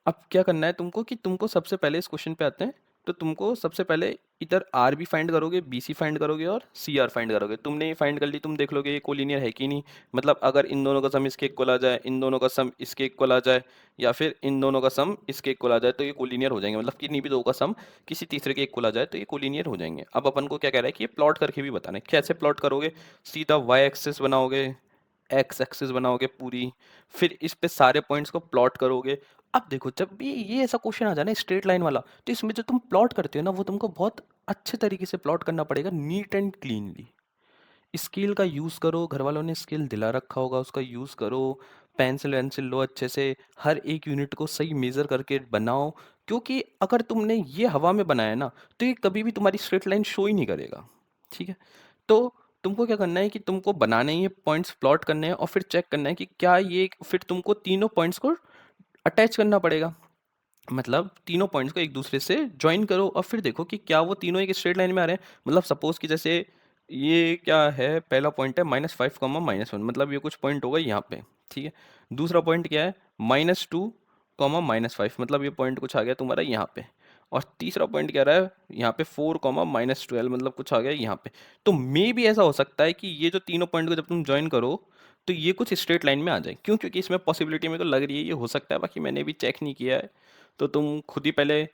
अब क्या करना है तुमको कि तुमको सबसे पहले इस क्वेश्चन पे आते हैं, तो तुमको सबसे पहले इधर आर भी फाइंड करोगे, बी सी फाइंड करोगे और सी आर फाइंड करोगे। तुमने ये फाइंड कर ली, तुम देख लोगे ये कोलिनियर है कि नहीं। मतलब अगर इन दोनों का सम इसके इक्वल आ जाए, इन दोनों का सम इसके इक्वल आ जाए, या फिर इन दोनों का सम इसके इक्वल आ जाए, तो ये कोलिनियर हो जाएंगे। मतलब किन्हीं भी दो का सम किसी तीसरे के इक्वल आ जाए तो ये कोलिनियर हो जाएंगे। अब अपन को क्या कह रहा है कि ये प्लॉट करके भी बताना है। कैसे प्लॉट करोगे? सीधा वाई एक्सिस बनाओगे, एक्स एक्सिस बनाओगे पूरी, फिर इस पे सारे पॉइंट्स को प्लॉट करोगे। अब देखो, जब भी ये ऐसा क्वेश्चन आ जाए ना स्ट्रेट लाइन वाला, तो इसमें जो तुम प्लॉट करते हो ना, वो तुमको बहुत अच्छे तरीके से प्लॉट करना पड़ेगा, नीट एंड क्लीनली। स्केल का यूज़ करो, घर वालों ने स्केल दिला रखा होगा, उसका यूज़ करो। पेंसिल वेंसिल लो अच्छे से, हर एक यूनिट को सही मेज़र करके बनाओ। क्योंकि अगर तुमने ये हवा में बनाया ना, तो ये कभी भी तुम्हारी स्ट्रेट लाइन शो ही नहीं करेगा। ठीक है? तो तुमको क्या करना है कि तुमको बनाने ही पॉइंट्स प्लॉट करने हैं, और फिर चेक करना है कि क्या ये, फिर तुमको तीनों पॉइंट्स को अटैच करना पड़ेगा। मतलब तीनों पॉइंट्स को एक दूसरे से ज्वाइन करो, और फिर देखो कि क्या वो तीनों एक स्ट्रेट लाइन में आ रहे हैं। मतलब सपोज कि जैसे ये क्या है, पहला पॉइंट है -5, -1, मतलब ये कुछ पॉइंट होगा यहाँ पे। ठीक है? दूसरा पॉइंट क्या है, -2, -5, मतलब ये पॉइंट कुछ आ गया तुम्हारा यहाँ पे। और तीसरा पॉइंट क्या रहा है यहाँ पे, 4, -12, मतलब कुछ आ गया यहाँ पे। तो मे भी ऐसा हो सकता है कि ये जो तीनों पॉइंट को जब तुम ज्वाइन करो, तो ये कुछ स्ट्रेट लाइन में आ जाए। क्यों? क्योंकि इसमें पॉसिबिलिटी मेरे को लग रही है ये हो सकता है, बाकी मैंने भी चेक नहीं किया है। तो तुम खुद ही पहले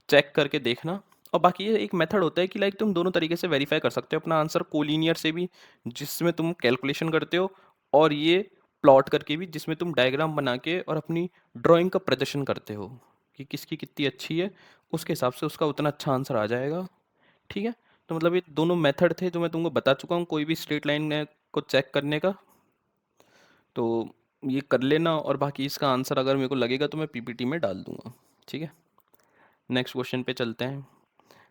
चेक करके देखना। और बाकी ये एक मेथड होता है कि लाइक तुम दोनों तरीके से वेरीफाई कर सकते हो अपना आंसर, कोलिनियर से भी जिसमें तुम कैलकुलेशन करते हो, और ये प्लॉट करके भी जिसमें तुम डायग्राम बना के और अपनी ड्राइंग का प्रदर्शन करते हो कि किसकी कितनी अच्छी है, उसके हिसाब से उसका उतना अच्छा आंसर आ जाएगा। ठीक है? तो मतलब ये दोनों मेथड थे जो मैं तुमको बता चुका हूँ कोई भी स्ट्रेट लाइन को चेक करने का। तो ये कर लेना, और बाकी इसका आंसर अगर मेरे को लगेगा तो मैं पीपीटी में डाल दूंगा। ठीक है? नेक्स्ट क्वेश्चन पे चलते हैं।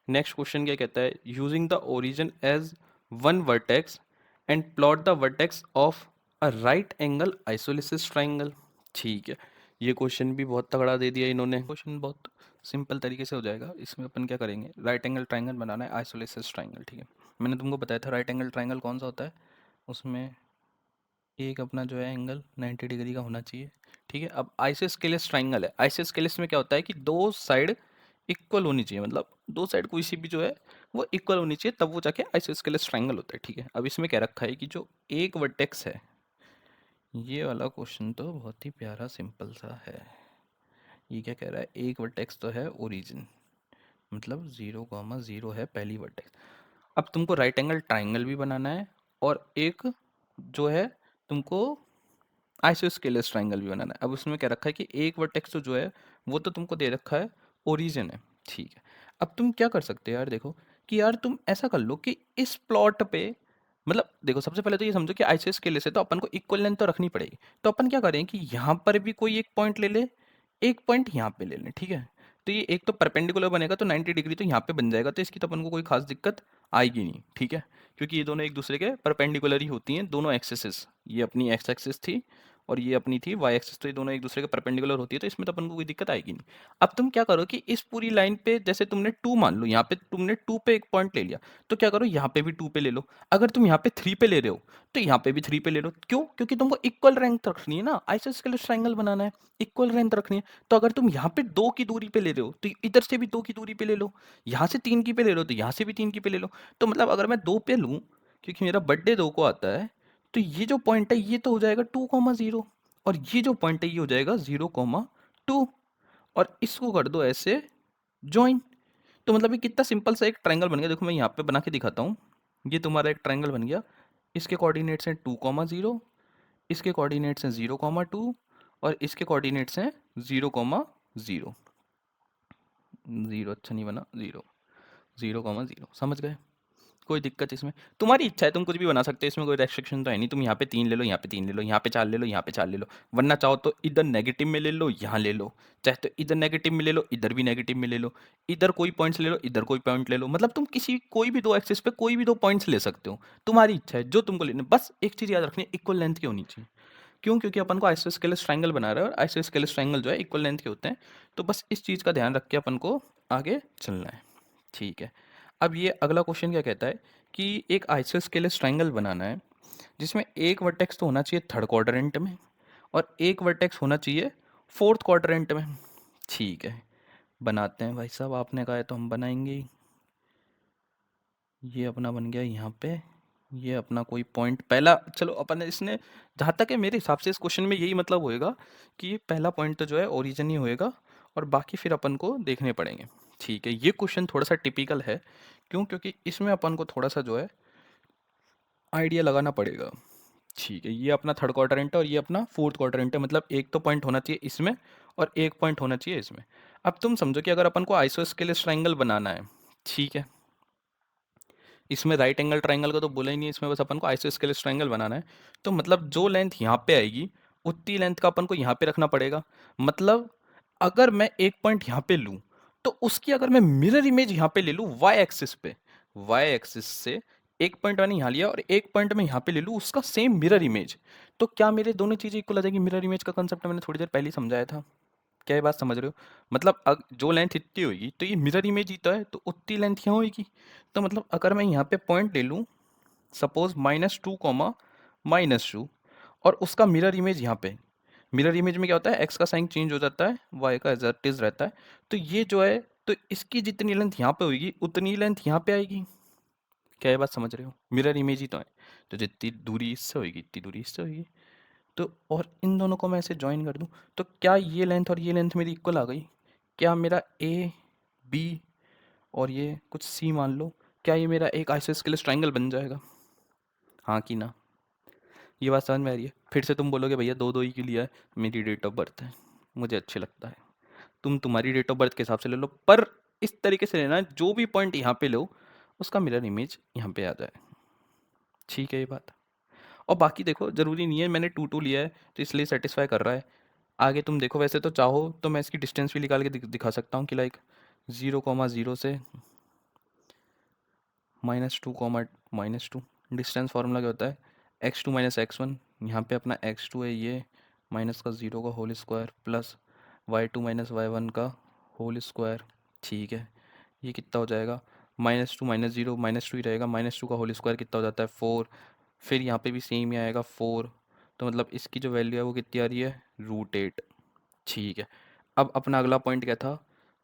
नेक्स्ट क्वेश्चन क्या कहता है, using the origin as one vertex and plot the vertex of a right angle isosceles triangle. ठीक है, ये क्वेश्चन भी बहुत तगड़ा दे दिया इन्होंने। क्वेश्चन बहुत सिंपल तरीके से हो जाएगा। इसमें अपन क्या करेंगे, राइट एंगल ट्राइंगल बनाना है, आइसोलिसिस ट्राइंगल। ठीक है, मैंने तुमको बताया था राइट एंगल ट्राइंगल कौन सा होता है। उसमें एक अपना जो है एंगल 90 डिग्री का होना चाहिए। ठीक है, अब आइसोस्केलेस ट्राइंगल है। आइसोस्केलेस में क्या होता है कि दो साइड इक्वल होनी चाहिए, मतलब दो साइड कोई सी भी जो है वो इक्वल होनी चाहिए, तब वो जाके आइसोस्केलेस ट्राइंगल होता है। ठीक है, अब इसमें क्या रखा है कि जो एक वर्टेक्स है, ये वाला क्वेश्चन तो बहुत ही प्यारा सिंपल सा है। ये क्या कह रहा है, एक वर्टेक्स तो है ओरिजिन, मतलब 0,0 है पहली वर्टेक्स। अब तुमको राइट एंगल ट्राइंगल भी बनाना है, और एक जो है तुमको आइसोस्केलेस ट्राइंगल भी बनाना है। अब उसमें क्या रखा है कि एक वर्टेक्स तो जो है वो तो तुमको दे रखा है ओरिजिन है। ठीक है, अब तुम क्या कर सकते हो यार, देखो कि यार तुम ऐसा कर लो कि इस प्लॉट पे, मतलब देखो सबसे पहले तो ये समझो कि आइसोस्केलेस है तो अपन को इक्वल लेंथ तो रखनी पड़ेगी। तो अपन क्या करें कि यहाँ पर भी कोई एक पॉइंट ले ले, एक पॉइंट यहाँ पे ले लें। ठीक है, तो ये एक तो परपेंडिकुलर बनेगा तो 90 डिग्री तो यहाँ पे बन जाएगा, तो इसकी तो अपन को कोई खास दिक्कत आएगी नहीं। ठीक है, क्योंकि ये दोनों एक दूसरे के परपेंडिकुलर ही होती हैं दोनों एक्सेसेस। ये अपनी एक्स एक्सिस थी और ये अपनी थी वाई एक्सिस, तो ये दोनों एक दूसरे के परपेंडिकुलर होती है, तो इसमें तो अपन को कोई दिक्कत आएगी नहीं। अब तुम क्या करो कि इस पूरी लाइन पे जैसे तुमने 2 मान लो, यहाँ पे तुमने 2 पे एक पॉइंट ले लिया, तो क्या करो यहाँ पे भी 2 पे ले लो। अगर तुम यहाँ पे 3 पे ले रहे हो तो यहाँ पे भी 3 पे ले लो। क्यों? क्योंकि तुमको इक्वल रेंथ रखनी है ना, आइसोस्केलेस ट्राइंगल बनाना है, इक्वल रेंथ रखनी है। तो अगर तुम यहाँ पे 2 की दूरी पे ले रहे हो तो इधर से भी 2 की दूरी पे ले लो, यहाँ से 3 की पे ले लो तो यहाँ से भी 3 की पे ले लो। तो मतलब अगर मैं 2 पे लूँ, क्योंकि मेरा बर्थडे 2 को आता है, तो ये जो पॉइंट है ये तो हो जाएगा 2,0, और ये जो पॉइंट है ये हो जाएगा 0,2, और इसको कर दो ऐसे ज्वाइन। तो मतलब ये कितना सिंपल सा एक ट्रायंगल बन गया। देखो मैं यहाँ पे बना के दिखाता हूँ, ये तुम्हारा एक ट्रायंगल बन गया। इसके कोऑर्डिनेट्स हैं 2,0, इसके कोऑर्डिनेट्स हैं 0,2, और इसके कोऑर्डिनेट्स हैं 0,0। जीरो अच्छा नहीं बना, 0,0, समझ गए? कोई दिक्कत इसमें, तुम्हारी इच्छा है, तुम कुछ भी बना सकते हो, इसमें कोई रेस्ट्रिक्शन तो है नहीं। तुम यहाँ पे 3 ले लो, यहाँ पे 3 ले लो, यहाँ पे 4 ले लो, यहाँ पे 4 ले लो, वरना चाहो तो इधर नेगेटिव में ले लो, यहाँ ले लो, चाहे तो इधर नेगेटिव में ले लो, इधर भी नेगेटिव में ले लो, इधर कोई पॉइंट्स ले लो, इधर कोई पॉइंट ले लो। मतलब तुम किसी कोई भी दो एक्सिस पे कोई भी दो पॉइंट्स ले सकते हो, तुम्हारी इच्छा है जो तुमको लेना। बस एक चीज़ याद रखनी है, इक्वल लेंथ की होनी चाहिए। क्यों? क्योंकि अपन को आइसोस्केलेस ट्रायंगल बना रहा है, और आइसोस्केलेस ट्रायंगल जो है इक्वल लेंथ के होते हैं। तो बस इस चीज़ का ध्यान रख के अपन को आगे चलना है। ठीक है, अब ये अगला क्वेश्चन क्या कहता है कि एक आइसोस्केलेस ट्रायंगल बनाना है जिसमें एक वर्टेक्स तो होना चाहिए थर्ड क्वाड्रेंट में, और एक वर्टेक्स होना चाहिए फोर्थ क्वाड्रेंट में। ठीक है, बनाते हैं भाई साहब, आपने कहा है तो हम बनाएंगे ही। ये अपना बन गया यहाँ पे, ये अपना कोई पॉइंट पहला, चलो अपन ने इसने, जहाँ तक है मेरे हिसाब से इस क्वेश्चन में यही मतलब होएगा कि ये पहला पॉइंट तो जो है ओरिजिन ही होएगा, और बाकी फिर अपन को देखने पड़ेंगे। ठीक है, ये क्वेश्चन थोड़ा सा टिपिकल है, क्यों? क्योंकि इसमें अपन को थोड़ा सा जो है आइडिया लगाना पड़ेगा। ठीक है, ये अपना थर्ड क्वाड्रेंट है और ये अपना फोर्थ क्वाड्रेंट है, मतलब एक तो पॉइंट होना चाहिए इसमें और एक पॉइंट होना चाहिए इसमें। अब तुम समझो कि अगर अपन को आइसोस्केलेस ट्रायंगल बनाना है, ठीक है, इसमें राइट एंगल ट्रायंगल का तो बोला ही नहीं है, इसमें बस अपन को आइसोस्केलेस ट्रायंगल बनाना है। तो मतलब जो लेंथ यहाँ पे आएगी उतनी लेंथ का अपन को यहाँ पे रखना पड़ेगा। मतलब अगर मैं एक पॉइंट यहाँ पे लूँ, तो उसकी अगर मैं मिरर इमेज यहाँ पे ले लूँ वाई एक्सिस पे, वाई एक्सिस से एक पॉइंट मैंने यहाँ लिया और एक पॉइंट मैं यहाँ पे ले लूँ उसका सेम मिरर इमेज, तो क्या मेरे दोनों चीज़ें इक्वल आ जाएगी? मिरर इमेज का कंसेप्ट मैंने थोड़ी देर पहले ही समझाया था। क्या ये बात समझ रहे हो? मतलब जो लेंथ इतनी होगी तो ये मिरर इमेज ही तो है, तो उतनी लेंथ यहाँ होगी। तो मतलब अगर मैं यहाँ पे पॉइंट ले लूँ, सपोज -2, और उसका मिरर इमेज यहाँ पे, मिरर इमेज में क्या होता है, एक्स का साइन चेंज हो जाता है, वाई का एज इट इज रहता है। तो ये जो है, तो इसकी जितनी लेंथ यहाँ पे होगी उतनी लेंथ यहाँ पे आएगी। क्या ये बात समझ रहे हो? मिरर इमेज ही तो है, तो जितनी दूरी इससे होगी इतनी दूरी इससे होगी। तो और इन दोनों को मैं ऐसे ज्वाइन कर दूं, तो क्या ये लेंथ और ये लेंथ मेरी इक्वल आ गई? क्या मेरा ए, बी और ये कुछ सी मान लो, क्या ये मेरा एक आइसोस्केलेस ट्रायंगल बन जाएगा? हाँ कि ना? ये बात समझ में आ रही है? फिर से तुम बोलोगे भैया दो दो ही क्यों लिया है? मेरी डेट ऑफ बर्थ है, मुझे अच्छे लगता है। तुम तुम्हारी डेट ऑफ बर्थ के हिसाब से ले लो, पर इस तरीके से लेना जो भी पॉइंट यहाँ पे लो उसका मिरर इमेज यहाँ पे आ जाए। ठीक है ये बात? और बाकी देखो, ज़रूरी नहीं है मैंने 2 लिया है तो इसलिए सेटिस्फाई कर रहा है। आगे तुम देखो, वैसे तो चाहो तो मैं इसकी डिस्टेंस भी निकाल के दिखा सकता हूँ कि लाइक 0,0 से -2, डिस्टेंस फार्मूला क्या होता है, x2 - x1। यहाँ पे अपना x2 है ये, माइनस का 0 का whole square plus y2 - y1 का होल स्क्वायर। ठीक है, ये कितना हो जाएगा, -2 - 0 -2 ही रहेगा, -2 का होल स्क्वायर कितना हो जाता है 4। फिर यहाँ पे भी सेम ही आएगा 4, तो मतलब इसकी जो वैल्यू है वो कितनी आ रही है, √8। ठीक है, अब अपना अगला पॉइंट क्या था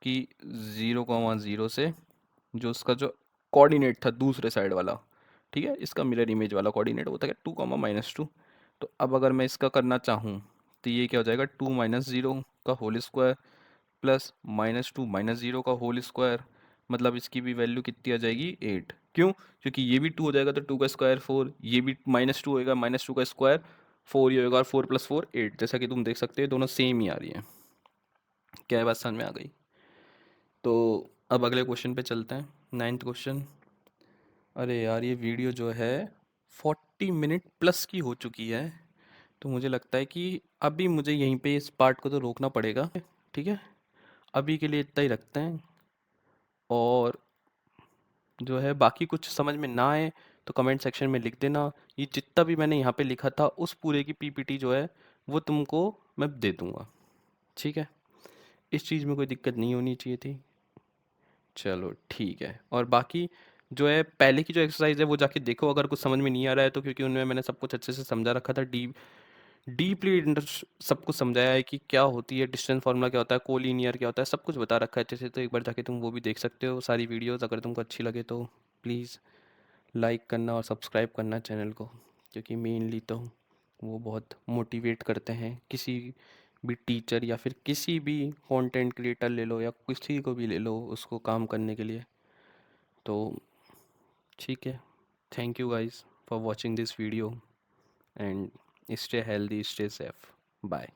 कि 0,0 से जो उसका जो कोऑर्डिनेट था दूसरे साइड वाला, ठीक है, इसका मिरर इमेज वाला कोऑर्डिनेट होता है 2, -2। तो अब अगर मैं इसका करना चाहूँ तो ये क्या हो जाएगा, 2 - 0 का होल स्क्वायर प्लस -2 - 0 का होल स्क्वायर। मतलब इसकी भी वैल्यू कितनी आ जाएगी, 8। क्यों? क्योंकि ये भी 2 हो जाएगा तो 2 का स्क्वायर 4, ये भी -2 होएगा, -2 का स्क्वायर 4 ही होएगा, और 4 + 4 8। जैसा कि तुम देख सकते हो दोनों सेम ही आ रही है। क्या ये बात समझ में आ गई? तो अब अगले क्वेश्चन पे चलते हैं, 9th क्वेश्चन। अरे यार ये वीडियो जो है 40 मिनट प्लस की हो चुकी है, तो मुझे लगता है कि अभी मुझे यहीं पे इस पार्ट को तो रोकना पड़ेगा। ठीक है, अभी के लिए इतना ही रखते हैं, और जो है बाकी कुछ समझ में ना आए तो कमेंट सेक्शन में लिख देना। ये जितना भी मैंने यहाँ पे लिखा था उस पूरे की पीपीटी जो है वो तुमको मैं दे दूँगा। ठीक है, इस चीज़ में कोई दिक्कत नहीं होनी चाहिए थी। चलो ठीक है, और बाकी जो है पहले की जो एक्सरसाइज है वो जाके देखो, अगर कुछ समझ में नहीं आ रहा है तो, क्योंकि उनमें मैंने सब कुछ अच्छे से समझा रखा था, डीपली सब कुछ समझाया है कि क्या होती है डिस्टेंस फार्मूला, क्या होता है कोलिनियर, क्या होता है, सब कुछ बता रखा है अच्छे से। तो एक बार जाके तुम वो भी देख सकते हो सारी वीडियोस, अगर तुमको अच्छी लगे तो प्लीज़ लाइक करना और सब्सक्राइब करना चैनल को, क्योंकि मेनली तो वो बहुत मोटिवेट करते हैं किसी भी टीचर या फिर किसी भी कंटेंट क्रिएटर ले लो या किसी को भी ले लो उसको काम करने के लिए। तो ठीक है, thank you guys for watching this video, and stay healthy, stay safe, bye.